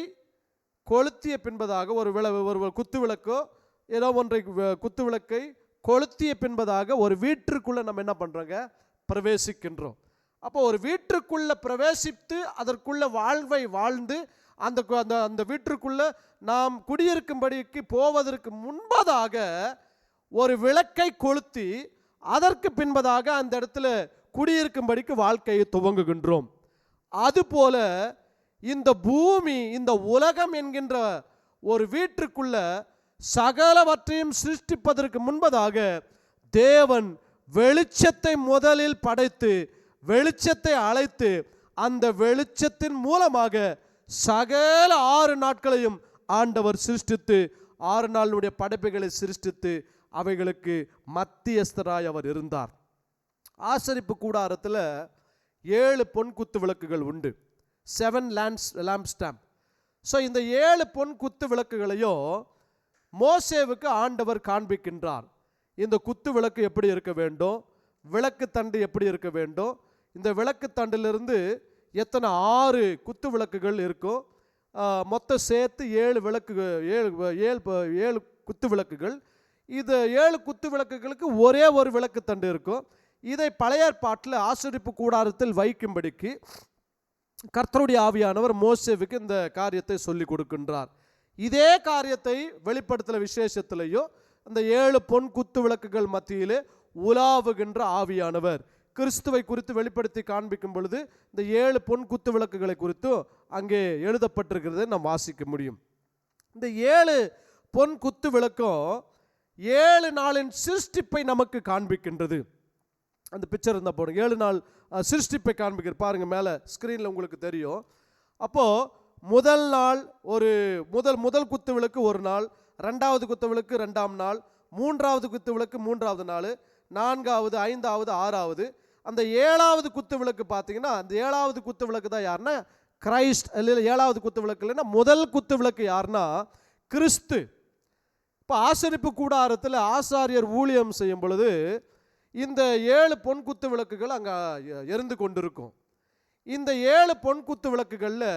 கொளுத்திய பின்பதாக ஒரு குத்து விளக்கோ ஏதோ ஒன்றை குத்து விளக்கை கொளுத்திய பின்பதாக ஒரு வீட்டிற்குள்ளே நம்ம என்ன பண்ணுறோங்க, பிரவேசிக்கின்றோம். அப்போ ஒரு வீட்டுக்குள்ளே பிரவேசித்து அதற்குள்ள வாழ்வை வாழ்ந்து அந்த வீட்டிற்குள்ளே நாம் குடியிருக்கும்படிக்கு போவதற்கு முன்பதாக ஒரு விளக்கை கொளுத்தி அதற்கு பின்பதாக அந்த இடத்துல குடியிருக்கும்படிக்கு வாழ்க்கையை துவங்குகின்றோம். அதுபோல இந்த பூமி, இந்த உலகம் என்கின்ற ஒரு வீட்டுக்குள்ள சகலவற்றையும் சிருஷ்டிப்பதற்கு முன்பதாக தேவன் வெளிச்சத்தை முதலில் படைத்து வெளிச்சத்தை அழைத்து அந்த வெளிச்சத்தின் மூலமாக சகல 6 நாட்களையும் ஆண்டவர் சிருஷ்டித்து 6 நாளுடைய படைப்புகளை சிருஷ்டித்து அவைகளுக்கு மத்தியஸ்தராய் அவர் இருந்தார். ஆசரிப்பு கூடாரத்தில் 7 பொன் குத்து விளக்குகள் உண்டு, 7 lamp stamp. ஸோ இந்த 7 பொன் குத்து விளக்குகளையும் மோசேவுக்கு ஆண்டவர் காண்பிக்கின்றார். இந்த குத்து விளக்கு எப்படி இருக்க வேண்டும், விளக்கு தண்டு எப்படி இருக்க வேண்டும், இந்த விளக்கு தண்டிலிருந்து எத்தனை 6 குத்து விளக்குகள் இருக்கும், மொத்தம் சேர்த்து 7 விளக்கு 7 குத்து விளக்குகள். இது 7 குத்து விளக்குகளுக்கு ஒரே ஒரு விளக்கு தண்டு இருக்கும். இதை பழைய ஏற்பாட்டில் ஆசரிப்பு கூடாரத்தில் வைக்கும்படிக்கு கர்த்தருடைய ஆவியானவர் மோசேவுக்கு இந்த காரியத்தை சொல்லி கொடுக்கின்றார். இதே காரியத்தை வெளிப்படுத்தல விசேஷத்திலேயோ இந்த 7 பொன் குத்து விளக்குகள் மத்தியிலே உலாவுகின்ற ஆவியானவர் கிறிஸ்துவை குறித்து வெளிப்படுத்தி காண்பிக்கும் பொழுது இந்த 7 பொன் குத்து விளக்குகளை குறித்தும் அங்கே எழுதப்பட்டிருக்கிறதை நாம் வாசிக்க முடியும். இந்த 7 பொன் குத்து விளக்கும் 7 நாளின் சிருஷ்டிப்பை நமக்கு காண்பிக்கின்றது. அந்த பிக்சர் இருந்தால் போடுங்க. 7 நாள் சிருஷ்டிப்பை காண்பிக்கிற பாருங்க, மேலே ஸ்க்ரீனில் உங்களுக்கு தெரியும். அப்போது முதல் நாள் ஒரு முதல் குத்து விளக்கு ஒரு நாள், 2வது குத்து விளக்கு 2ஆம் நாள், 3வது குத்து விளக்கு 3வது நாள், 4வது 5வது 6வது. அந்த 7வது குத்து விளக்கு பார்த்தீங்கன்னா அந்த 7வது குத்து விளக்கு தான் யாருன்னா கிரைஸ்ட். இல்லை 7வது குத்து விளக்கு இல்லைன்னா முதல் குத்து விளக்கு யாருன்னா கிறிஸ்து. இப்போ ஆசரிப்பு கூடாரத்தில் ஆசாரியர் ஊழியம் செய்யும் பொழுது இந்த 7 பொன் குத்து விளக்குகள் அங்கே எரிந்து கொண்டிருக்கும். இந்த 7 பொன் குத்து விளக்குகளில்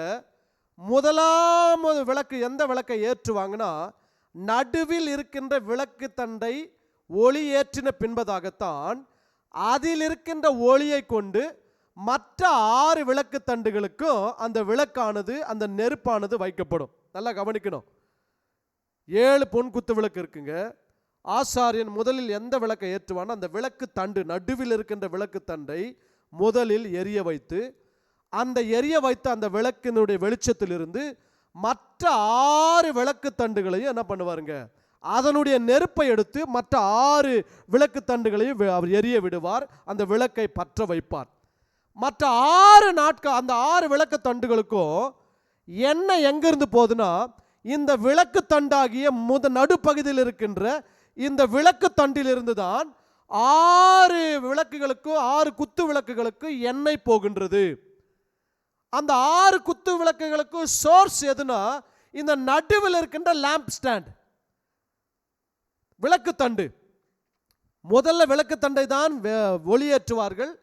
முதலாவது விளக்கு எந்த விளக்கை ஏற்றுவாங்கன்னா நடுவில் இருக்கின்ற விளக்கு தண்டை ஒளி ஏற்றின பின்பதாகத்தான் அதில் இருக்கின்ற ஒளியை கொண்டு மற்ற 6 விளக்கு தண்டுகளுக்கும் அந்த விளக்கானது அந்த நெருப்பானது வைக்கப்படும். நல்லா கவனிக்கணும். 7 பொன் குத்து விளக்கு இருக்குங்க. ஆசாரியன் முதலில் எந்த விளக்கை ஏற்றுவான், அந்த விளக்கு தண்டு நடுவில் இருக்கின்ற விளக்கு தண்டை முதலில் எரிய வைத்து அந்த எரிய வைத்த அந்த விளக்கினுடைய வெளிச்சத்திலிருந்து மற்ற 6 விளக்கு தண்டுகளையும் என்ன பண்ணுவாருங்க, அதனுடைய நெருப்பை எடுத்து மற்ற 6 விளக்கு தண்டுகளையும் அவர் எரிய விடுவார், அந்த விளக்கை பற்ற வைப்பார். மற்ற 6 நாட்கள் அந்த 6 விளக்கு தண்டுகளுக்கும் எண்ணெய் எங்கிருந்து போகுதுன்னா இந்த விளக்கு தண்டாகிய நடுப்பகுதியில் இருக்கின்ற இந்த விளக்கு தண்டிலிருந்து தான் 6 விளக்குகளுக்கு 6 குத்து விளக்குகளுக்கு எண்ணெய் போகின்றது. அந்த 6 குத்து விளக்குகளுக்கு சோர்ஸ் எதுனா இந்த நடுவில் இருக்கின்ற லேம்ப் ஸ்டாண்ட் விளக்கு தண்டு. முதல்ல விளக்கு தண்டை தான் ஒளியேற்றுவார்கள்.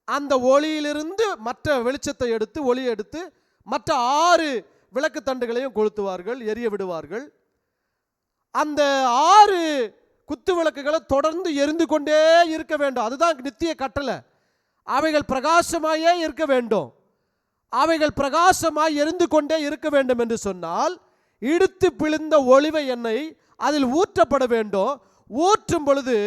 அந்த ஒளியிலிருந்து மற்ற வெளிச்சத்தை எடுத்து ஒளி எடுத்து மற்ற 6 விளக்கு தண்டுகளையும் கொளுத்துவார்கள், எரிய விடுவார்கள். அந்த 6 குத்து விளக்குகளை தொடர்ந்து எரிந்து கொண்டே இருக்க வேண்டும். அதுதான் நித்திய கட்டளை. அவைகள் பிரகாசமாயே இருக்க வேண்டும். அவைகள் பிரகாசமாய் எரிந்து கொண்டே இருக்க வேண்டும் என்று சொன்னால் இடித்து பிழிந்த ஒளிவை எண்ணெய் அதில் ஊற்றப்பட வேண்டும். ஊற்றும் பொழுது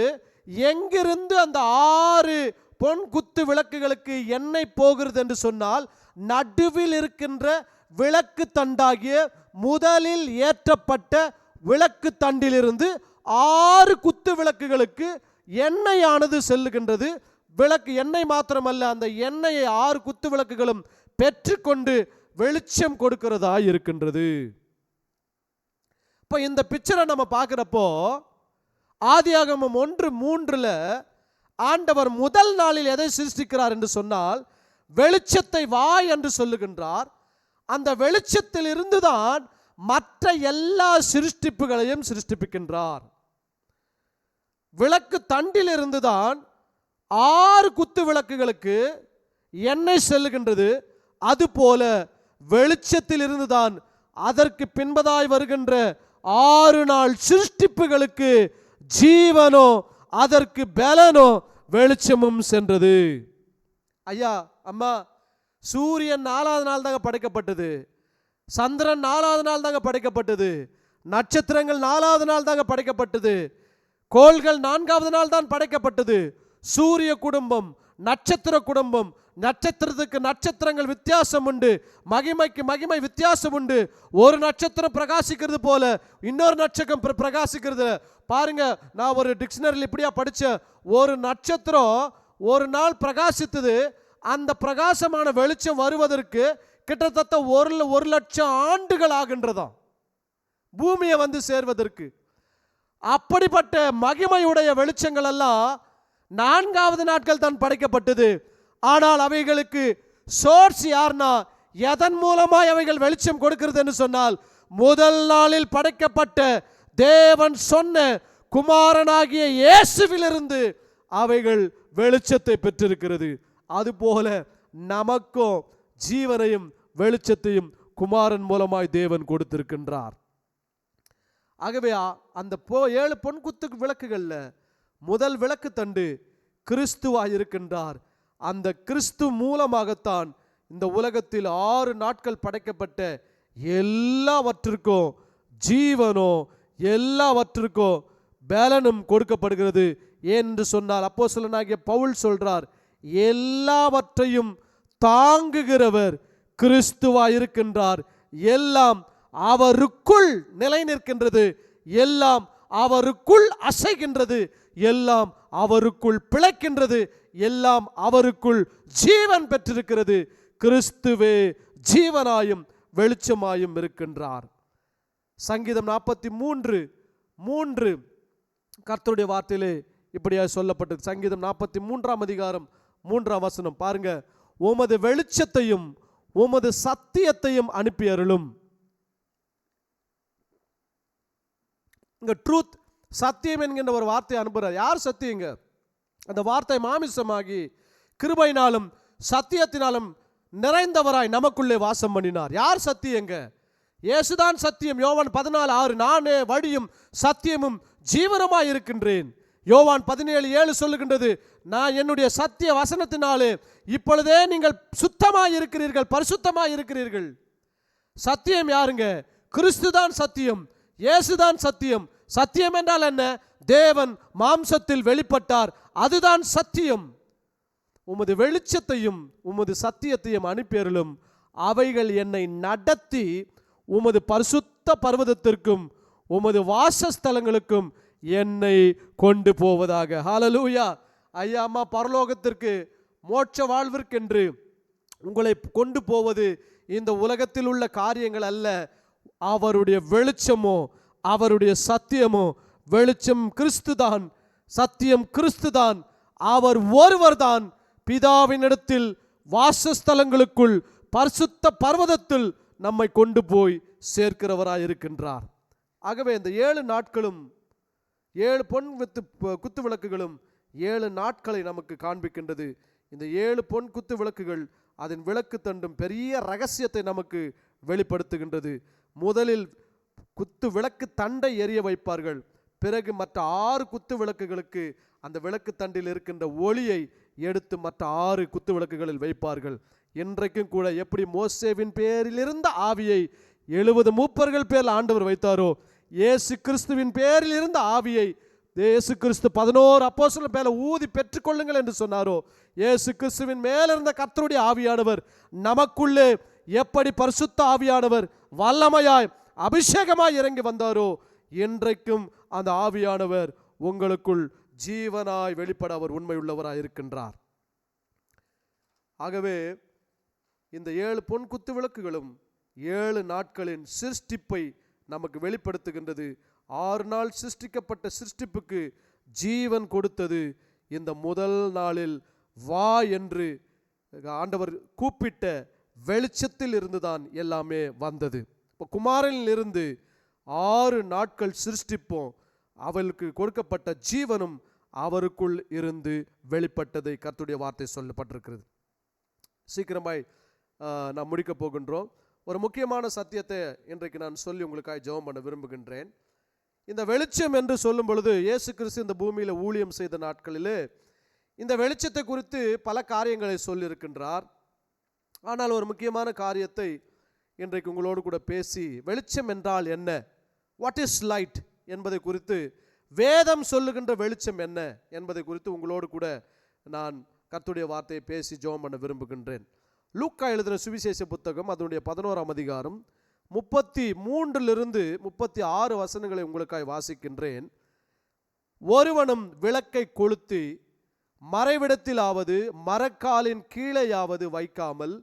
எங்கிருந்து அந்த 6 பொன் குத்து விளக்குகளுக்கு எண்ணெய் போகிறது என்று சொன்னால் நடுவில் இருக்கின்ற விளக்கு தண்டாகிய முதலில் ஏற்றப்பட்ட விளக்கு தண்டிலிருந்து 6 குத்து விளக்குகளுக்கு எண்ணெயானது செல்லுகின்றது. விளக்கு எண்ணெய் மாத்திரமல்ல, அந்த எண்ணெயை 6 குத்து விளக்குகளும் பெற்றுக்கொண்டு வெளிச்சம் கொடுக்கிறதா இருக்கின்றது. இப்போ இந்த பிக்சரை நம்ம பார்க்கிறப்போ ஆதியாகமம் 1:3 ஆண்டவர் முதல் நாளில் எதை சிருஷ்டிக்கிறார் என்று சொன்னால் வெளிச்சத்தை வா என்று சொல்லுகின்றார். அந்த வெளிச்சத்தில் இருந்துதான் மற்ற எல்லா சிருஷ்டிப்புகளையும் சிருஷ்டிப்பிக்கின்றார். விளக்கு தண்டில் இருந்துதான் 6 குத்து விளக்குகளுக்கு எண்ணெய் செல்லுகின்றது. அதுபோல வெளிச்சத்தில் இருந்துதான் அதற்கு பின்பதாய் வருகின்ற 6 நாள் சிருஷ்டிப்புகளுக்கு ஜீவனோ அதற்கு பலனோ வெளிச்சமும் சென்றது. ஐயா அம்மா, சூரியன் 4வது நாள் தாங்க படைக்கப்பட்டது, சந்திரன் 4வது நாள் தாங்க படைக்கப்பட்டது, நட்சத்திரங்கள் 4வது நாள் தாங்க படைக்கப்பட்டது, கோள்கள் 4வது நாள் தான் படைக்கப்பட்டது. சூரிய குடும்பம், நட்சத்திர குடும்பம், நட்சத்திரத்துக்கு நட்சத்திரங்கள் வித்தியாசம் உண்டு, மகிமைக்கு மகிமை வித்தியாசம் உண்டு. ஒரு நட்சத்திரம் பிரகாசிக்கிறது போல இன்னொரு நட்சத்திரம் பிரகாசிக்கிறது. பாருங்க, நான் ஒரு டிக்ஷனரியில் இப்படியா படித்தேன். ஒரு நட்சத்திரம் ஒரு நாள் பிரகாசித்தது, அந்த பிரகாசமான வெளிச்சம் வருவதற்கு கிட்டத்தட்ட 1,00,000 ஆண்டுகள் ஆகின்றதாம் பூமியை வந்து சேர்வதற்கு. அப்படிப்பட்ட மகிமையுடைய வெளிச்சங்கள் எல்லாம் 4வது நாட்கள் தான் படைக்கப்பட்டது. ஆனால் அவைகளுக்கு சோர்ஸ் யார்னா, எதன் மூலமாய் அவைகள் வெளிச்சம் கொடுக்கிறது என்று சொன்னால், முதல் நாளில் படைக்கப்பட்ட தேவன் சொன்ன குமாரனாகிய இயேசுவிலிருந்து அவைகள் வெளிச்சத்தை பெற்றிருக்கிறது. அதுபோல நமக்கும் ஜீவனையும் வெளிச்சத்தையும் குமாரன் மூலமாய் தேவன் கொடுத்திருக்கின்றார். ஆகவே அந்த 7 பொன் குத்து விளக்குகள்ல முதல் விளக்கு தண்டு கிறிஸ்துவாய் இருக்கின்றார். அந்த கிறிஸ்து மூலமாகத்தான் இந்த உலகத்தில் 6 நாட்கள் படைக்கப்பட்ட எல்லாவற்றிற்கும் ஜீவனோ எல்லாவற்றிற்கும் பலனும் கொடுக்கப்படுகிறது. என்று சொன்னால் அப்போஸ்தலனாகிய பவுல் சொல்றார், எல்லாவற்றையும் தாங்குகிறவர் கிறிஸ்துவாய் இருக்கின்றார். எல்லாம் அவருக்குள் நிலை நிற்கின்றது, எல்லாம் அவருக்குள் அசைகின்றது, எல்லாம் அவருக்குள் பிழைக்கின்றது, எல்லாம் அவருக்குள் ஜீவன் பெற்றிருக்கிறது. கிறிஸ்துவே ஜீவனாயும் வெளிச்சமாயும் இருக்கின்றார். சங்கீதம் 43:3 கர்த்தருடைய வார்த்தையிலே இப்படியா சொல்லப்பட்டது. சங்கீதம் 43ஆம் அதிகாரம் 3ஆம் வசனம் பாருங்க. உமது வெளிச்சத்தையும் உமது சத்தியத்தையும் அனுப்பி அருளும். இங்க ட்ரூத், சத்தியம் என்கின்ற ஒரு வார்த்தை அனுப்புறார். யார் சத்தியங்க? அந்த வார்த்தை மாமிசமாகி கிருபையினாலும் சத்தியத்தினாலும் நிறைந்தவராய் நமக்குள்ளே வாசம் பண்ணினார். யார் சத்தியங்க? இயேசுதான் சத்தியம். யோவான் 14:6 நானே வழியும் சத்தியமும் ஜீவனமாய் இருக்கின்றேன். யோவான் 17:7 சொல்லுகின்றது, நான் என்னுடைய சத்திய வசனத்தினாலே இப்பொழுதே நீங்கள் சுத்தமாய் இருக்கிறீர்கள், பரிசுத்தமாய் இருக்கிறீர்கள். சத்தியம் யாருங்க? கிறிஸ்துதான் சத்தியம், இயேசுதான் சத்தியம். சத்தியம் என்றால் என்ன? தேவன் மாம்சத்தில் வெளிப்பட்டார், அதுதான் சத்தியம். உமது வெளிச்சத்தையும் உமது சத்தியத்தையும் அனுப்பியருளும், அவைகள் என்னை நடத்தி உமது பரிசுத்த பர்வதத்திற்கும் உமது வாசஸ்தலங்களுக்கும் என்னை கொண்டு போவதாக. ஹல்லேலூயா. ஐயா அம்மா, பரலோகத்திற்கு மோட்ச வாழ்விற்கென்று உங்களை கொண்டு போவது இந்த உலகத்தில் உள்ள காரியங்கள் அல்ல, அவருடைய வெளிச்சமோ அவருடைய சத்தியமோ. வெளிச்சம் கிறிஸ்துதான், சத்தியம் கிறிஸ்துதான். அவர் ஒருவர்தான் பிதாவினிடத்தில் வாசஸ்தலங்களுக்குள் பரிசுத்த பர்வதத்தில் நம்மை கொண்டு போய் சேர்க்கிறவராய் இருக்கின்றார். ஆகவே இந்த 7 நாட்களும் 7 பொன் குத்து விளக்குகளும் 7 நாட்களை நமக்கு காண்பிக்கின்றது. இந்த 7 பொன் குத்து விளக்குகள் அதன் விளக்கு தண்டும் பெரிய ரகசியத்தை நமக்கு வெளிப்படுத்துகின்றது. முதலில் குத்து விளக்கு தண்டை எரிய வைப்பார்கள், பிறகு மற்ற 6 குத்து விளக்குகளுக்கு அந்த விளக்கு தண்டில் இருக்கின்ற ஒளியை எடுத்து மற்ற 6 குத்து விளக்குகளில் வைப்பார்கள். இன்றைக்கும் கூட எப்படி மோசேவின் பேரில் இருந்த ஆவியை 70 மூப்பர்கள் பேரில் ஆண்டவர் வைத்தாரோ, இயேசு கிறிஸ்துவின் பேரில் இருந்த ஆவியை இயேசு கிறிஸ்து 11 அப்போஸ்தலர் பேரில் ஊதி பெற்றுக்கொள்ளுங்கள் என்று சொன்னாரோ, இயேசு கிறிஸ்துவின் மேலிருந்த கர்த்தருடைய ஆவியானவர் நமக்குள்ளே எப்படி பரிசுத்த ஆவியானவர் வல்லமையாய் அபிஷேகமாய் இறங்கி வந்தாரோ, இன்றைக்கும் அந்த ஆவியானவர் உங்களுக்குள் ஜீவனாய் வெளிப்பட அவர் உண்மையுள்ளவராய் இருக்கின்றார். ஆகவே இந்த 7 பொன் குத்து விளக்குகளும் 7 நாட்களின் சிருஷ்டிப்பை நமக்கு வெளிப்படுத்துகின்றது. 6 நாள் சிருஷ்டிக்கப்பட்ட சிருஷ்டிப்புக்கு ஜீவன் கொடுத்தது இந்த முதல் நாளில் வா என்று ஆண்டவர் கூப்பிட்ட வெளிச்சத்தில் இருந்துதான் எல்லாமே வந்தது. இப்போ குமாரனில் இருந்து 6 நாட்கள் சிருஷ்டிப்போம், அவளுக்கு கொடுக்கப்பட்ட ஜீவனும் அவருக்குள் இருந்து வெளிப்பட்டதை கர்த்தருடைய வார்த்தை சொல்லப்பட்டிருக்கிறது. சீக்கிரமாய் நான் முடிக்க போகின்றோம். ஒரு முக்கியமான சத்தியத்தை இன்றைக்கு நான் சொல்லி உங்களுக்காக ஜெபம் பண்ண விரும்புகின்றேன். இந்த வெளிச்சம் என்று சொல்லும் பொழுது இயேசு கிறிஸ்து இந்த பூமியில் ஊழியம் செய்த நாட்களிலே இந்த வெளிச்சத்தை குறித்து பல காரியங்களை சொல்லியிருக்கின்றார். ஆனால் ஒரு முக்கியமான காரியத்தை இன்றைக்கு உங்களோடு கூட பேசி, வெளிச்சம் என்றால் என்ன, வாட் இஸ் லைட் என்பதை குறித்து, வேதம் சொல்லுகின்ற வெளிச்சம் என்ன என்பதை குறித்து உங்களோடு கூட நான் கர்த்தருடைய வார்த்தையை பேசி ஜெபம் பண்ண விரும்புகின்றேன். லூக்கா எழுதின சுவிசேஷ புத்தகம் அதனுடைய 11ஆம் அதிகாரம் 33 36 வசனங்களை உங்களுக்காய் வாசிக்கின்றேன். ஒருவனும் விளக்கை கொளுத்தி மறைவிடத்திலாவது மரக்காலின் கீழேயாவது வைக்காமல்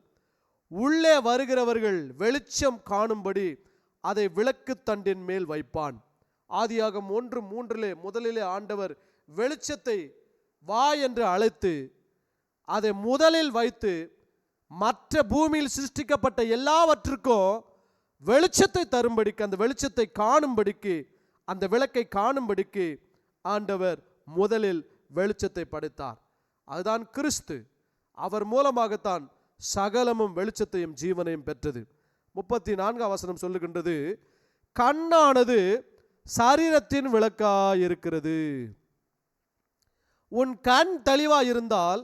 உள்ளே வருகிறவர்கள் வெளிச்சம் காணும்படி அதை விளக்கு தண்டின் மேல் வைப்பான். ஆதியாகமம் 1:3 முதலிலே ஆண்டவர் வெளிச்சத்தை வா என்று அழைத்து அதை முதலில் வைத்து மற்ற பூமியில் சிருஷ்டிக்கப்பட்ட எல்லாவற்றுக்கும் வெளிச்சத்தை தரும்படிக்கு, அந்த வெளிச்சத்தை காணும்படிக்கு, அந்த விளக்கை காணும்படிக்கு ஆண்டவர் முதலில் வெளிச்சத்தை படைத்தார். அதுதான் கிறிஸ்து. அவர் மூலமாகத்தான் சகலமும் வெளிச்சத்தையும் ஜீவனையும் பெற்றது. 34 வசனம் சொல்லுகின்றது, கண்ணானது சரீரத்தின் விளக்காயிருக்கிறது. உன் கண் தெளிவாயிருந்தால்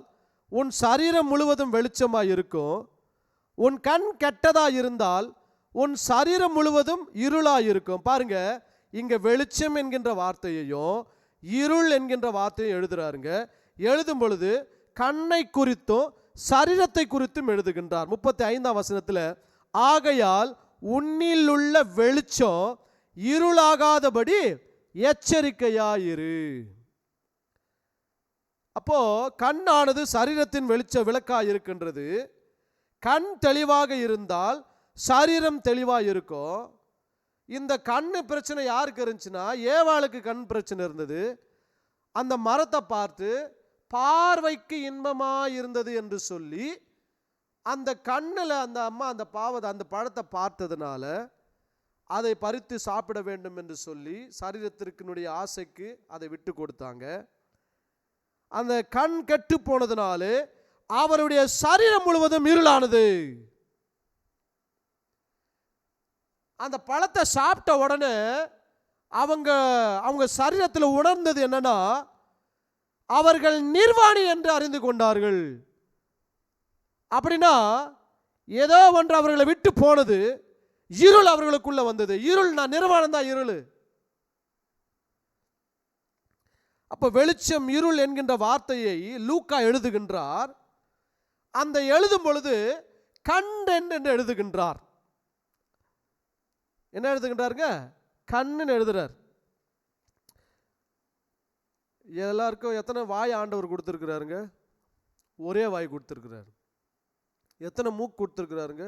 உன் சரீரம் முழுவதும் வெளிச்சமாய் இருக்கும். உன் கண் கெட்டதாய் இருந்தால் உன் சரீரம் முழுவதும் இருளாயிருக்கும். பாருங்க, இங்க வெளிச்சம் என்கின்ற வார்த்தையையும் இருள் என்கின்ற வார்த்தையும் எழுதுறாருங்க. எழுதும் பொழுது கண்ணை குறித்தும் சரீரத்தை குறித்தும் எழுதுகின்றார். 35 வசனத்தில், ஆகையால் உன்னில் உள்ள வெளிச்சம் இருளாகாதபடி எச்சரிக்கையாயிரு. அப்போ கண்ணானது சரீரத்தின் விளக்காய் இருக்கின்றது. கண் தெளிவாக இருந்தால் சரீரம் தெளிவாக இருக்கும். இந்த கண்ணு பிரச்சனை யாருக்கு இருந்துச்சுன்னா, ஏவாளுக்கு கண் பிரச்சனை இருந்தது. அந்த மரத்தை பார்த்து பார்வைக்கு இன்பமாக இருந்தது என்று சொல்லி அந்த கண்ணில் அந்த அம்மா அந்த பழத்தை பார்த்ததுனால அதை பறித்து சாப்பிட வேண்டும் என்று சொல்லி சரீரத்திற்குனுடைய ஆசைக்கு அதை விட்டு கொடுத்தாங்க. அந்த கண் கெட்டு போனதுனால அவருடைய சரீரம் முழுவதும் இருளானது. அந்த பழத்தை சாப்பிட்ட உடனே அவங்க சரீரத்தில் உணர்ந்தது என்னன்னா, அவர்கள் நிர்வாணி என்று அறிந்து கொண்டார்கள். அப்படின்னா ஏதோ ஒன்று அவர்களை விட்டு போனது, இருள் அவர்களுக்குள்ள வந்தது. இருள், நான் நிர்வாணம் தான் இருள். அப்ப வெளிச்சம் இருள் என்கின்ற வார்த்தையை லூக்கா எழுதுகின்றார். அந்த எழுதும் பொழுது கண் என்று எழுதுகின்றார். என்ன எழுதுகின்றாருங்க? கண்ணுன்னு எழுதுறார். எல்லாருக்கும் எத்தனை வாய் ஆண்டவர் கொடுத்துருக்கிறாருங்க? ஒரே வாய் கொடுத்துருக்கிறார். எத்தனை மூக்கு கொடுத்துருக்கிறாருங்க?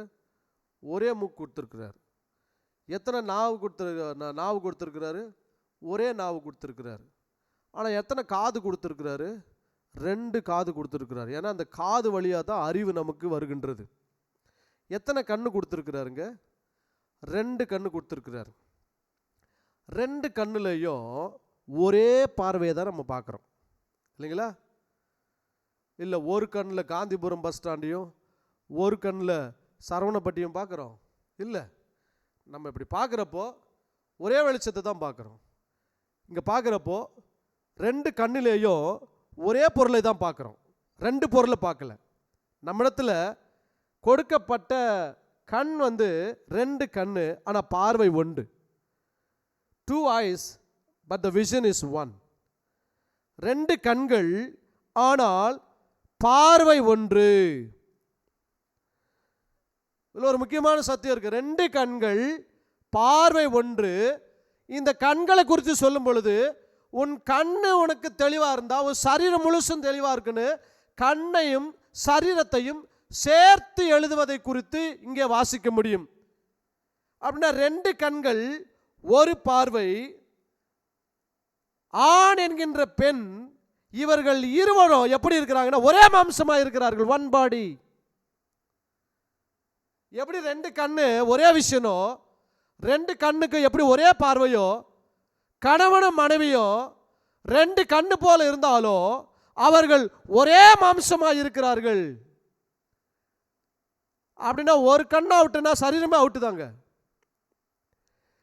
ஒரே மூக்கு கொடுத்துருக்கிறார். எத்தனை நாவு கொடுத்துருக்கிறாரு? ஒரே நாவு கொடுத்துருக்கிறாரு. ஆனால் எத்தனை காது கொடுத்துருக்கிறாரு? 2 காது கொடுத்துருக்கிறாரு. ஏன்னா அந்த காது வழியாக தான் அறிவு நமக்கு வருகின்றது. எத்தனை கண்ணு கொடுத்துருக்கிறாருங்க? 2 கண்ணு கொடுத்துருக்கிறாரு. 2 கண்ணுலையும் ஒரே பார்வையை தான் நம்ம பார்க்குறோம், இல்லைங்களா? இல்லை ஒரு கண்ணில் காந்திபுரம் பஸ் ஸ்டாண்டையும் ஒரு கண்ணில் சரவணப்பட்டியும் பார்க்குறோம். இல்லை, நம்ம இப்படி பார்க்குறப்போ ஒரே வெளிச்சத்தை தான் பார்க்குறோம். இங்கே பார்க்குறப்போ 2 கண்ணிலேயும் ஒரே பொருளை தான் பார்க்குறோம், 2 பொருளை பார்க்கல. நம்மிடத்துல கொடுக்கப்பட்ட கண் 2 கண்ணு, ஆனால் பார்வை 1. 2 eyes but the vision is 1. 2 கண்கள் ஆனால் பார்வை 1. இதில் ஒரு முக்கியமான சத்தியம் இருக்கு. 2 கண்கள் பார்வை 1. இந்த கண்களை குறித்து சொல்லும் பொழுது, உன் கண்ணு உனக்கு தெளிவா இருந்தா உன் சரீரம் முழுசும் தெளிவா இருக்குன்னு கண்ணையும் சரீரத்தையும் சேர்த்து எழுதுவதை குறித்து இங்கே வாசிக்க முடியும். அப்படின்னா 2 கண்கள், ஒரு பார்வை. ஆண் என்கின்ற பெண், இவர்கள் இருவரும் எப்படி இருக்கிறாங்கன்னா ஒரே மாம்சமா இருக்கிறார்கள், 1 body. எப்படி 2 கண்ணு ஒரே விஷயனோ, 2 கண்ணுக்கு எப்படி ஒரே பார்வையோ, கணவனும் மனைவியும் 2 கண்ணு போல இருந்தாலும் அவர்கள் ஒரே மாம்சமா இருக்கிறார்கள். அப்படின்னா ஒரு கண்ணு அவுட்டுனா சரீரமே அவுட்டு தாங்க.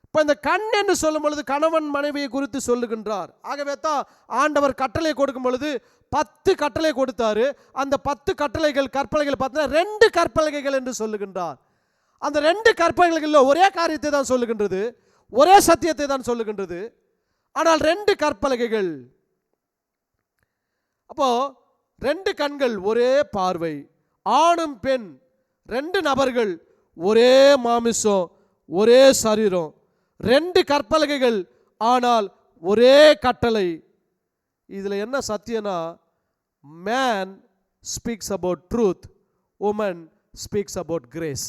இப்போ இந்த கண் என்று சொல்லும் பொழுது கணவன் மனைவியை குறித்து சொல்லுகின்றார். ஆகவே தான் ஆண்டவர் கட்டளை கொடுக்கும் பொழுது 10 கட்டளை கொடுத்தாரு. அந்த 10 கட்டளைகள் கற்பனைகள் பார்த்தீங்கன்னா 2 கற்பனைகள் என்று சொல்லுகின்றார். அந்த 2 கற்பனைகளில் ஒரே காரியத்தை தான் சொல்லுகின்றது, ஒரே சத்தியத்தை தான் சொல்லுகின்றது, ஆனால் 2 கற்பலகைகள். அப்போ 2 கண்கள் ஒரே பார்வை, ஆணும் பெண் 2 நபர்கள், ஒரே மாமிசம், ஒரே சரீரம், 2 கற்பலகைகள் ஆனால் ஒரே கட்டளை. இதில் என்ன சத்தியம்னா, man speaks about truth, woman speaks about grace.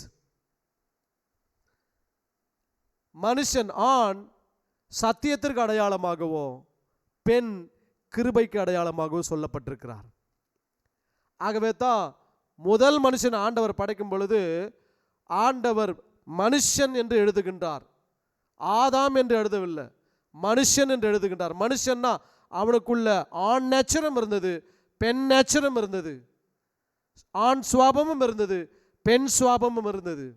மனுஷன் ஆண் சத்தியத்திற்கு அடையாளமாகவோ பெண் கிருபைக்கு அடையாளமாகவோ சொல்லப்பட்டிருக்கிறார். ஆகவே தான் முதல் மனுஷன் ஆண்டவர் படைக்கும் பொழுது ஆண்டவர் மனுஷன் என்று எழுதுகின்றார். ஆதாம் என்று எழுதவில்லை, மனுஷன் என்று எழுதுகின்றார். மனுஷன்னா அவனுக்குள்ள ஆண் நேச்சரும் இருந்தது, பெண் நேச்சரும் இருந்தது, ஆண் சுவாபமும் இருந்தது, பெண் சுவாபமும் இருந்தது.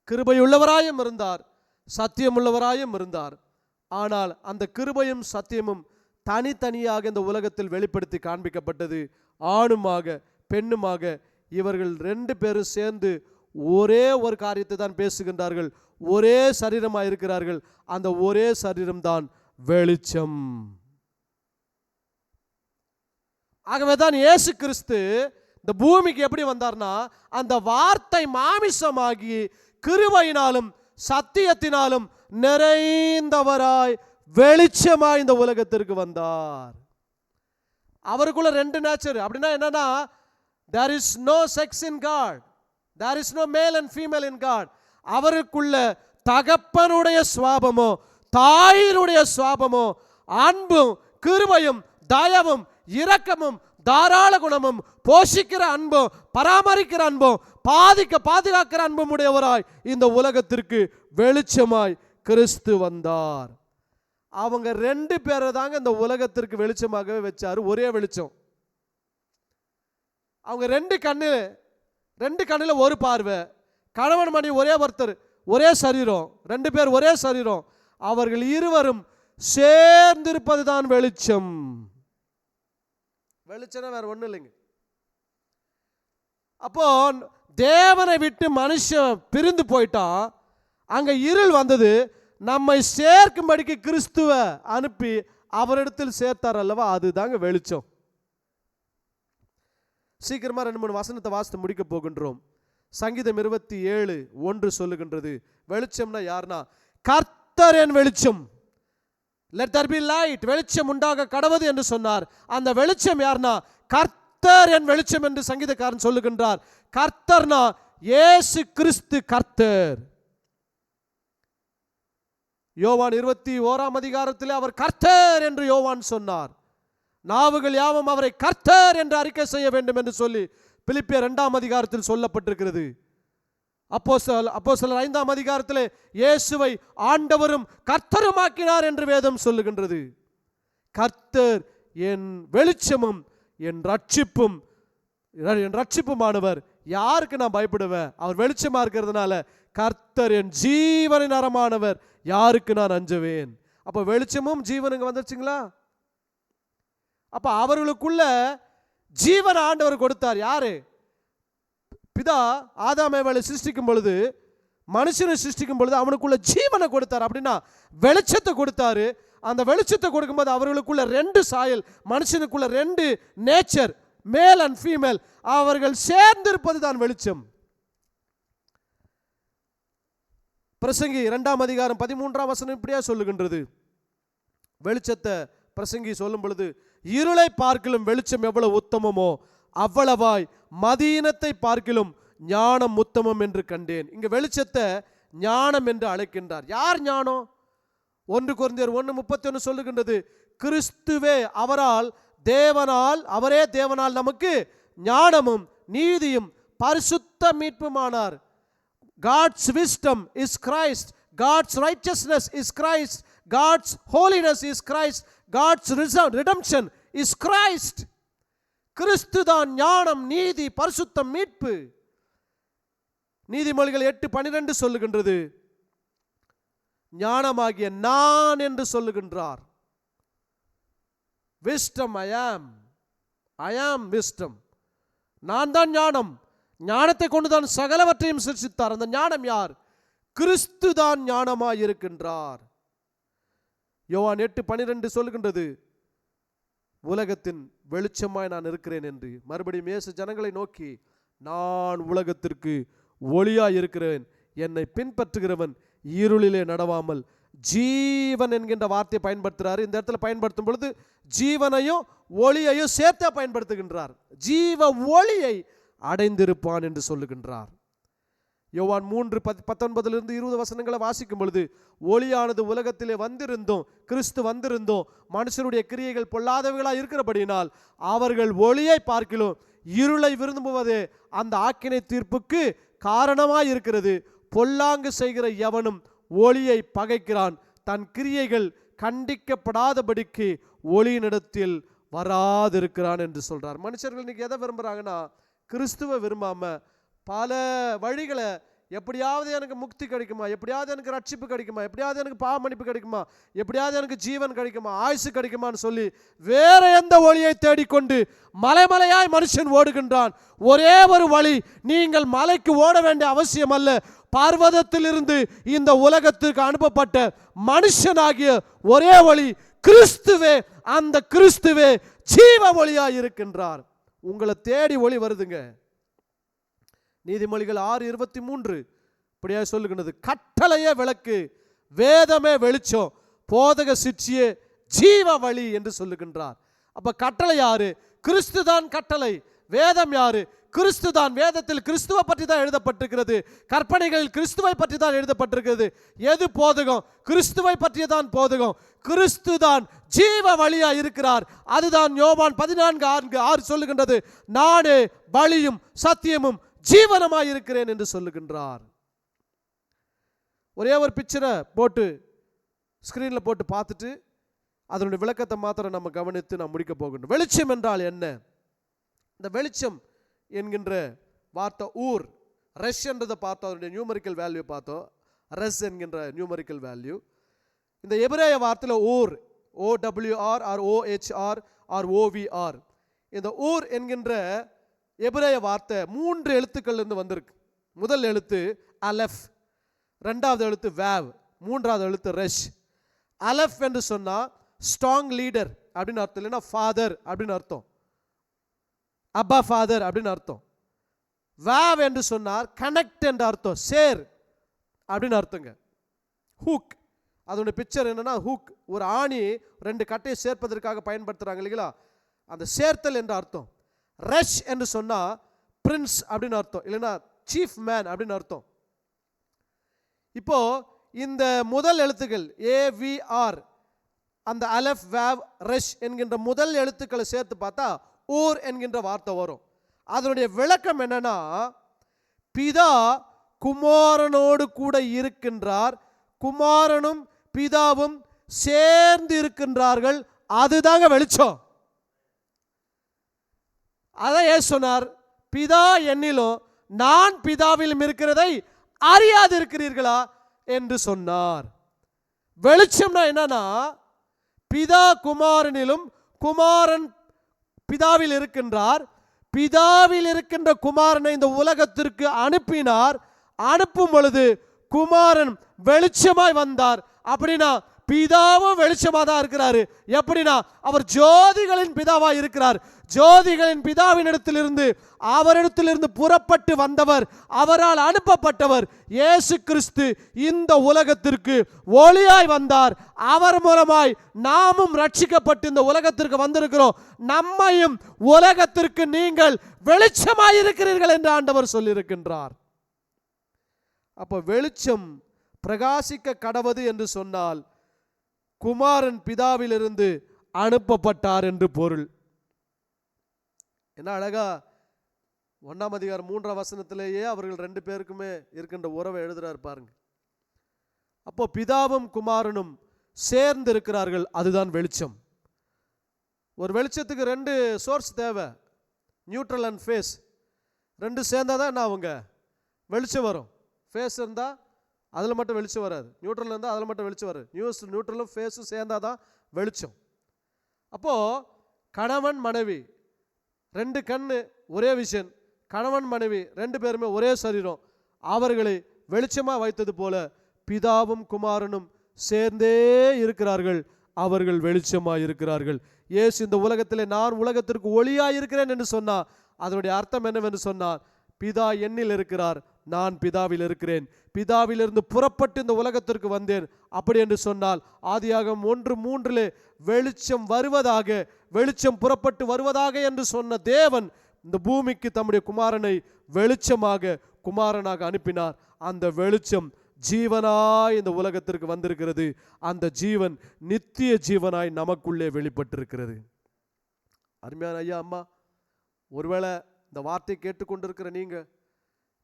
கிருபையுள்ளவராயும் இருந்தார், சத்தியமுள்ளவராயும் இருந்தார். ஆனால் அந்த கிருபையும் சத்தியமும் தனித்தனியாக இந்த உலகத்தில் வெளிப்படுத்தி காண்பிக்கப்பட்டது. ஆணுமாக பெண்ணுமாக இவர்கள் 2 பேரும் சேர்ந்து ஒரே ஒரு காரியத்தை தான் பேசுகின்றார்கள், ஒரே சரீரமாக இருக்கிறார்கள். அந்த ஒரே சரீரம்தான் வெளிச்சம். ஆகவே தான் இயேசு கிறிஸ்து இந்த பூமிக்கு எப்படி வந்தார்னா, அந்த வார்த்தை மாமிசமாகி கிருபையினாலும் சத்தியத்தினாலும் நிறைந்தவராய் வெளிச்சமாய் இந்த உலகத்திற்கு வந்தார். அவருக்குள்ள 2 நேச்சர். அப்படின்னா என்னன்னா, there is no sex in God, there is no male and female in God. அவருக்குள்ள தகப்பனுடைய சுவாபமோ தாயினுடைய சுவாபமோ அன்பும் கிருபையும் தயவும் இரக்கமும் தாராள குணமும் போஷிக்கிற அன்பும் பராமரிக்கிற அன்பும் பாதுகாக்கிற அன்பும் உடையவராய் இந்த உலகத்திற்கு வெளிச்சமாய் கிறிஸ்து வந்தார். அவங்க 2 பேரை தாங்க இந்த உலகத்திற்கு வெளிச்சமாகவே வச்சாரு. ஒரே வெளிச்சம். அவங்க 2 கண்ணில் ஒரு பார்வை. கணவன் மனைவி ஒரே ஒருத்தர், ஒரே சரீரம், 2 பேர் ஒரே சரீரம். அவர்கள் இருவரும் சேர்ந்திருப்பது தான் வெளிச்சம். வெளிச்சம் வேற ஒன்றும் இல்லைங்க. அப்போ தேவனை விட்டு மனுஷன் பிரிந்து போயிட்டான், அங்க இருள் வந்தது. நம்மை சேர்க்கும்படிக்கு கிறிஸ்துவ அனுப்பி அவரிடத்தில் சேர்த்தார் அல்லவா, அதுதாங்க வெளிச்சம். சீக்கிரமா 2-3 வசனத்தை வாசித்து முடிக்க போகின்றோம். சங்கீதம் 27:1 சொல்லுகின்றது, வெளிச்சம்னா யாருன்னா கர்த்தர் என் வெளிச்சம். Let there be light, வெளிச்சம் உண்டாக கடவது என்று சொன்னார். அந்த வெளிச்சம் யாருன்னா கர்த்தர் என் வெளிச்சம் என்று சங்கீதக்காரன் சொல்லுகின்றார். கர்த்தர்னா இயேசு கிறிஸ்து கர்த்தர். யோவான் 21 அவர் கர்த்தர் என்று யோவான் சொன்னார். நாவுகள் யாவும் அவரை கர்த்தர் என்று அறிக்கை செய்ய வேண்டும் என்று சொல்லி பிலிப்பியர் 2 சொல்லப்பட்டிருக்கிறது. அப்போஸ்தலர் 5 இயேசுவை ஆண்டவரும் கர்த்தருமாக்கினார் என்று வேதம் சொல்லுகின்றது. கர்த்தர் என் வெளிச்சமும் என் ரட்சிப்புமானவர். யாருக்கு நான் பயப்படுவேன்? அவர் வெளிச்சமா இருக்கிறதுனால. கர்த்தர் என் ஜீவனின் அறமானவர், யாருக்கு நான் அஞ்சுவேன்? அப்ப வெளிச்சமும் ஜீவனுங்க வந்துருச்சுங்களா? அப்ப அவர்களுக்குள்ள ஜீவன் ஆண்டவர் கொடுத்தார். யாரு? பிதா ஆதாம் ஏவாளை சிருஷ்டிக்கும் பொழுது, மனுஷனை சிருஷ்டிக்கும் பொழுது அவனுக்குள்ள ஜீவனை கொடுத்தார். அப்படின்னா வெளிச்சத்தை கொடுத்தாரு. அந்த வெளிச்சத்தை கொடுக்கும்போது அவர்களுக்குள்ள 2 சாயல், மனுஷனுக்குள்ள 2 நேச்சர், மேல் அண்ட் ஃபீமேல், அவர்கள் சேர்ந்திருப்பது தான் வெளிச்சம். பிரசங்கி 2:13 இப்படியா சொல்லுகின்றது. வெளிச்சத்தை பிரசங்கி சொல்லும் பொழுது, இருளை பார்க்கிலும் வெளிச்சம் எவ்வளவு உத்தமமோ அவ்வளவாய் மதீனத்தை பார்க்கிலும் ஞானம் உத்தமம் என்று கண்டேன். இங்க வெளிச்சத்தை ஞானம் என்று அழைக்கின்றார். யார் ஞானம்? 1 கொரிந்தியர் 1:31 சொல்லுகின்றது, கிறிஸ்துவே அவரே தேவனால் நமக்கு ஞானமும் நீதியும் பரிசுத்த மீட்புமானார். God's wisdom is Christ, God's righteousness is Christ, God's holiness is Christ, God's redemption is Christ. கிறிஸ்து தான் ஞானம், நீதி, பரிசுத்த மீட்பு. நீதிமொழிகள் 8:12 சொல்லுகின்றது, ஞானமாகிய நான் என்று சொல்லுகின்றார். wisdom, I am wisdom. நான் தான் ஞானம். ஞானத்தை கொண்டுதான் சகலவற்றையும் சிருஷ்டித்தார். அந்த ஞானம் யார்? கிறிஸ்து தான் ஞானமாய் இருக்கின்றார். யோவான் 8:12 சொல்லுகின்றது, உலகத்தின் வெளிச்சமாய் நான் இருக்கிறேன் என்று. மறுபடியும் இயேசு ஜனங்களை நோக்கி, நான் உலகத்திற்கு ஒளியாய் இருக்கிறேன், என்னை பின்பற்றுகிறவன் இருளிலே நடவாமல் ஜீவன் என்கின்ற வார்த்தையை பயன்படுத்துகிறார். இந்த இடத்துல பயன்படுத்தும் பொழுது ஜீவனையும் ஒளியையும் சேர்த்தே பயன்படுத்துகின்றார். ஜீவ ஒளியை அடைந்திருப்பான் என்று சொல்லுகின்றார். யோவான் 3:19-20 வசனங்களை வாசிக்கும் பொழுது, ஒளியானது உலகத்திலே வந்திருந்தோம், கிறிஸ்து வந்திருந்தோம், மனுஷருடைய கிரியைகள் பொல்லாதவைகளாக இருக்கிறபடினால் அவர்கள் ஒளியை பார்க்கிலும் இருளை விரும்புவதே அந்த ஆக்கினை தீர்ப்புக்கு காரணமாய் இருக்கிறது. பொல்லாங்கு செய்கிற எவனும் ஒளியை பகைக்கிறான், தன் கிரியைகள் கண்டிக்கப்படாதபடிக்கு ஒளியினிடத்தில் வராதிருக்கிறான் என்று சொல்றார். மனுஷர்கள் இன்னைக்கு எதை விரும்புறாங்கன்னா, கிறிஸ்துவை விரும்பாம பல வழிகளை, எப்படியாவது எனக்கு முக்தி கிடைக்குமா, எப்படியாவது எனக்கு ரட்சிப்பு கிடைக்குமா, எப்படியாவது எனக்கு பாவ மன்னிப்பு கிடைக்குமா, எப்படியாவது எனக்கு ஜீவன் கிடைக்குமா, ஆயுசு கிடைக்குமான்னு சொல்லி வேற எந்த ஒளியை தேடிக்கொண்டு மலைமலையாய் மனுஷன் ஓடுகின்றான். ஒரே ஒரு வழி, நீங்கள் மலைக்கு ஓட வேண்டிய அவசியம் அல்ல. பர்வதத்திலிருந்து இந்த உலகத்திற்கு அனுப்பப்பட்ட மனுஷனாகிய ஒரே வழி கிறிஸ்துவே. அந்த கிறிஸ்துவே ஜீவ ஒளியாய் இருக்கின்றார். உங்களை தேடி ஒளி வருதுங்க. நீதிமொழிகள் 6:23 இப்படியா சொல்லுகின்றது, கட்டளையே விளக்கு, வேதமே வெளிச்சம், போதக சிற்சியே ஜீவ வழி என்று சொல்லுகின்றார். அப்ப கட்டளை யாரு? கிறிஸ்து தான் கட்டளை. வேதம் யாரு? கிறிஸ்து தான். வேதத்தில் கிறிஸ்துவை பற்றி தான் எழுதப்பட்டிருக்கிறது. கற்பனைகளில் கிறிஸ்துவை பற்றி தான் எழுதப்பட்டிருக்கிறது. எது போதகம்? கிறிஸ்துவை பற்றிய தான் போதகம். கிறிஸ்து தான் ஜீவ வழியா இருக்கிறார். அதுதான் யோவான் 14:6 சொல்லுகின்றது, நானே வழியும் சத்தியமும் ஜீவனமாய் இருக்கிறேன் என்று சொல்லுகின்றார். ஒரே ஒரு பிக்சரை போட்டு ஸ்கிரீன்ல போட்டு பார்த்துட்டு அதனுடைய விளக்கத்தை மாத்திரம் நம்ம கவனித்து நாம் முடிக்க போகின்றோம். வெளிச்சம் என்றால் என்ன? இந்த வெளிச்சம் என்கின்ற வார்த்தை ஊர், ரெஷ் என்றதை பார்த்தோம், அதனுடைய நியூமரிக்கல் வேல்யூ பார்த்தோம். ரெஸ் என்கின்ற நியூமரிக்கல் வேல்யூ. இந்த எபிரேய வார்த்தையில் ஊர், OWR or OHR or OVR, இந்த ஊர் என்கின்ற எபிரேய வார்த்தை 3 எழுத்துக்கள் இருந்து வந்திருக்கு. முதல் எழுத்து அலெஃப், இரண்டாவது எழுத்து வேவ், மூன்றாவது எழுத்து ரெஷ். அலெஃப் என்று சொன்னா ஸ்ட்ராங் லீடர் அப்படின்னு அர்த்தம், இல்லைன்னா ஃபாதர் அப்படின்னு அர்த்தம், அப்பா ஃபாதர் அப்படின்னு அர்த்தம். வேவ் என்று சொன்னார் கனெக்ட் என்ற அர்த்தம், சேர் அப்படின்னு அர்த்தங்க. ஹூக், அதோட பிக்சர் என்னன்னா ஹூக், ஒரு ஆணி 2 கட்டையை சேர்ப்பதற்காக பயன்படுத்துறாங்க இல்லைங்களா, அந்த சேர்த்தல் என்ற அர்த்தம். ரெஷ் என்று சொன்னா பிரின்ஸ் அப்படின்னு அர்த்தம், இல்லைன்னா சீஃப் மேன் அப்படின்னு அர்த்தம். இப்போ இந்த முதல் எழுத்துக்கள் AVR, அந்த அலெஃப் வேவ் ரெஷ் என்கின்ற முதல் எழுத்துக்களை சேர்த்து பார்த்தா ஊர் என்கின்ற வார்த்தை வரும். அதனுடைய விளக்கம் என்னன்னா, பிதா குமாரனோடு கூட இருக்கின்றார், குமாரனும் பிதாவும் சேர்ந்து இருக்கின்றார்கள், அதுதாங்க வெளிச்சம். அதான் ஏன் சொன்னார், பிதா என்னிலும் நான் பிதாவிலும் இருக்கிறதை அறியாது இருக்கிறீர்களா என்று சொன்னார். வெளிச்சம்னா என்னன்னா, பிதா குமாரனிலும் குமாரன் பிதாவில் இருக்கின்றார், பிதாவில் இருக்கின்ற குமாரனை இந்த உலகத்திற்கு அனுப்பினார். அனுப்பும் பொழுது குமாரன் வெளிச்சமாய் வந்தார். அப்படின்னா பிதாவும் வெளிச்சமாக தான் இருக்கிறாரு. எப்படின்னா அவர் ஜோதிகளின் பிதாவா இருக்கிறார். ஜோதிகளின் பிதாவின் இடத்திலிருந்து, அவரிடத்திலிருந்து புறப்பட்டு வந்தவர், அவரால் அனுப்பப்பட்டவர் இயேசு கிறிஸ்து இந்த உலகத்திற்கு ஒளியாய் வந்தார். அவர் மூலமாய் நாமும் ரட்சிக்கப்பட்டு இந்த உலகத்திற்கு வந்திருக்கிறோம். நம்மையும் உலகத்திற்கு நீங்கள் வெளிச்சமாய் இருக்கிறீர்கள் என்று ஆண்டவர் சொல்லியிருக்கின்றார். அப்ப வெளிச்சம் பிரகாசிக்க கடவது என்று சொன்னால் குமாரன் பிதாவிலிருந்து அனுப்பப்பட்டார் என்று பொருள். என்ன அழகா 1ஆம் அதிகாரம் 3ஆம் வசனத்திலேயே அவர்கள் 2 பேருக்குமே இருக்கின்ற உறவை எழுதுறார் பாருங்க. அப்போ பிதாவும் குமாரனும் சேர்ந்து இருக்கிறார்கள், அதுதான் வெளிச்சம். ஒரு வெளிச்சத்துக்கு 2 சோர்ஸ் தேவை, நியூட்ரல் அண்ட் ஃபேஸ். 2 சேர்ந்தாதான் என்ன அவங்க வெளிச்சம் வரும். ஃபேஸ் இருந்தால் அதில் மட்டும் வெளிச்சம் வராது, நியூட்ரல் இருந்தால் அதில் மட்டும் வெளிச்சம் வராது. நியூட்ரலும் ஃபேஸும் சேர்ந்தாதான் வெளிச்சம். அப்போது கணவன் மனைவி 2 கண்ணு ஒரே விஷன், கணவன் மனைவி 2 பேருமே ஒரே சரீரம், அவர்களை வெளிச்சமாக வைத்தது போல பிதாவும் குமாரனும் சேர்ந்தே இருக்கிறார்கள், அவர்கள் வெளிச்சமாக இருக்கிறார்கள். இயேசு இந்த உலகத்திலே நான் உலகத்திற்கு ஒளியாக இருக்கிறேன் என்று சொன்னார். அதனுடைய அர்த்தம் என்னவென்று சொன்னார், பிதா என்னில் இருக்கிறார், நான் பிதாவில் இருக்கிறேன், பிதாவிலிருந்து புறப்பட்டு இந்த உலகத்திற்கு வந்தேன் அப்படி என்று சொன்னால் ஆதியாகமம் 1:3 வெளிச்சம் வருவதாக, வெளிச்சம் புறப்பட்டு வருவதாக என்று சொன்ன தேவன் இந்த பூமிக்கு தம்முடைய குமாரனை வெளிச்சமாக குமாரனாக அனுப்பினார். அந்த வெளிச்சம் ஜீவனாய் இந்த உலகத்திற்கு வந்திருக்கிறது. அந்த ஜீவன் நித்திய ஜீவனாய் நமக்குள்ளே வெளிப்பட்டிருக்கிறது. அருமையான ஐயா அம்மா, ஒருவேளை இந்த வார்த்தையை கேட்டுக்கொண்டிருக்கிற நீங்க,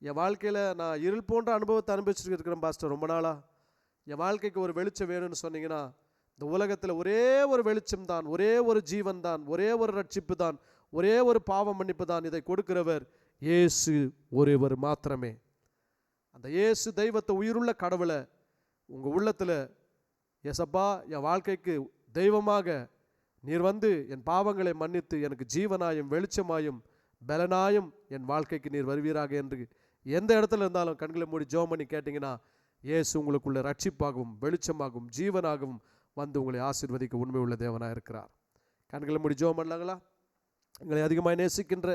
என் வாழ்க்கையில் நான் இருள் போன்ற அனுபவத்தை அனுபவிச்சுட்டு இருக்கிறேன் பாஸ்டர், ரொம்ப நாளா என் வாழ்க்கைக்கு ஒரு வெளிச்சம் வேணும்னு சொன்னீங்கன்னா, இந்த உலகத்தில் ஒரே ஒரு வெளிச்சம் தான், ஒரே ஒரு ஜீவன் தான், ஒரே ஒரு ரட்சிப்பு தான், ஒரே ஒரு பாவம் மன்னிப்பு தான். இதை கொடுக்கிறவர் இயேசு ஒருவர் மாத்திரமே. அந்த இயேசு தெய்வத்தை, உயிருள்ள கடவுளை உங்கள் உள்ளத்தில், ஏசப்பா என் வாழ்க்கைக்கு தெய்வமாக நீர் வந்து என் பாவங்களை மன்னித்து எனக்கு ஜீவனாயும் வெளிச்சமாயும் பலனாயும் என் வாழ்க்கைக்கு நீர் வருவீராக என்று எந்த இடத்துல இருந்தாலும் கண்களை மூடி ஜெபம் பண்ணி கேட்டிங்கன்னா, இயேசு உங்களுக்குள்ள ரட்சிப்பாகவும் வெளிச்சமாகவும் ஜீவனாகவும் வந்து உங்களை ஆசீர்வதிக்க உண்மை உள்ள தேவனாக இருக்கிறார். கண்களை மூடி ஜெபம் பண்ணலாங்களா? எங்களை அதிகமாக நேசிக்கின்ற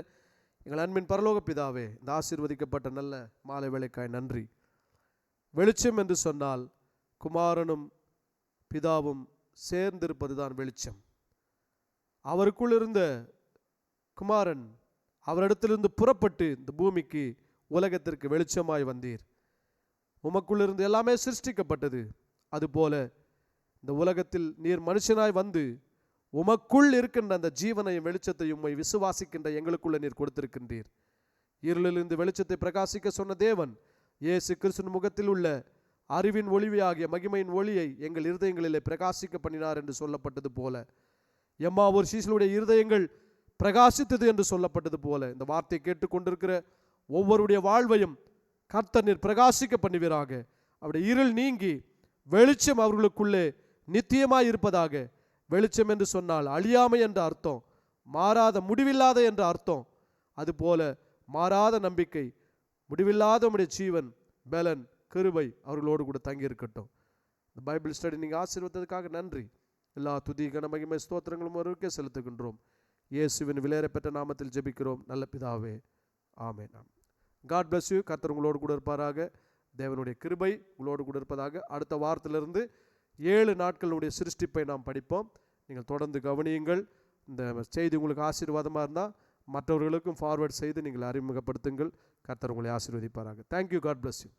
எங்கள் அன்பின் பரலோக பிதாவே, இந்த ஆசீர்வதிக்கப்பட்ட நல்ல மாலை வேளைக்காய் நன்றி. வெளிச்சம் என்று சொன்னால் குமாரனும் பிதாவும் சேர்ந்திருப்பது தான் வெளிச்சம். அவருக்குள் இருந்த குமாரன் அவரிடத்திலிருந்து புறப்பட்டு இந்த பூமிக்கு உலகத்திற்கு வெளிச்சமாய் வந்தீர். உமக்குள்ளிருந்து எல்லாமே சிருஷ்டிக்கப்பட்டது. அதுபோல இந்த உலகத்தில் நீர் மனுஷனாய் வந்து உமக்குள் இருக்கின்ற அந்த ஜீவனையும் வெளிச்சத்தையும் உம்மை விசுவாசிக்கின்ற எங்களுக்குள்ள நீர் கொடுத்திருக்கின்றீர். இருளிலிருந்து வெளிச்சத்தை பிரகாசிக்க சொன்ன தேவன் இயேசு கிறிஸ்துவின் முகத்தில் உள்ள அறிவின் ஒளியாகிய மகிமையின் ஒளியை எங்கள் இருதயங்களிலே பிரகாசிக்க பண்ணினார் என்று சொல்லப்பட்டது போல, எம்மா ஒரு சீசலுடைய இருதயங்கள் பிரகாசித்தது என்று சொல்லப்பட்டது போல, இந்த வார்த்தையை கேட்டுக்கொண்டிருக்கிற ஒவ்வொருடைய வாழ்வையும் கர்த்தர் நீர் பிரகாசிக்க பண்ணுவீராக. அவருடைய இருள் நீங்கி வெளிச்சம் அவர்களுக்குள்ளே நித்தியமாய் இருப்பதாக. வெளிச்சம் என்று சொன்னால் அழியாமை என்ற அர்த்தம், மாறாத முடிவில்லாத என்ற அர்த்தம். அதுபோல மாறாத நம்பிக்கை, முடிவில்லாத உம்முடைய ஜீவன், பலன், கிருபை அவர்களோடு கூட தங்கி இருக்கட்டும். இந்த பைபிள் ஸ்டடி நீங்கள் ஆசீர்வதித்ததுக்காக நன்றி. எல்லா துதி கன மகிமை ஸ்தோத்திரங்களும் ஒருவருக்கே செலுத்துகின்றோம். இயேசுவின் விலையேறப்பெற்ற நாமத்தில் ஜெபிக்கிறோம் நல்ல பிதாவே, ஆமென். God bless you. கர்த்தர் உங்களோடு கூட இருப்பாராக. தேவனுடைய கிருபை உங்களோடு கூட இருப்பதாக. அடுத்த வாரத்திலிருந்து 7 நாட்களுடைய சிருஷ்டிப்பை நாம் படிப்போம். நீங்கள் தொடர்ந்து கவனியுங்கள். இந்த செய்தி உங்களுக்கு ஆசீர்வாதமாக இருந்தால் மற்றவர்களுக்கும் ஃபார்வர்ட் செய்து நீங்கள் அறிமுகப்படுத்துங்கள். கர்த்தர் உங்களை ஆசீர்வதிப்பாராக. தேங்க்யூ. God bless you.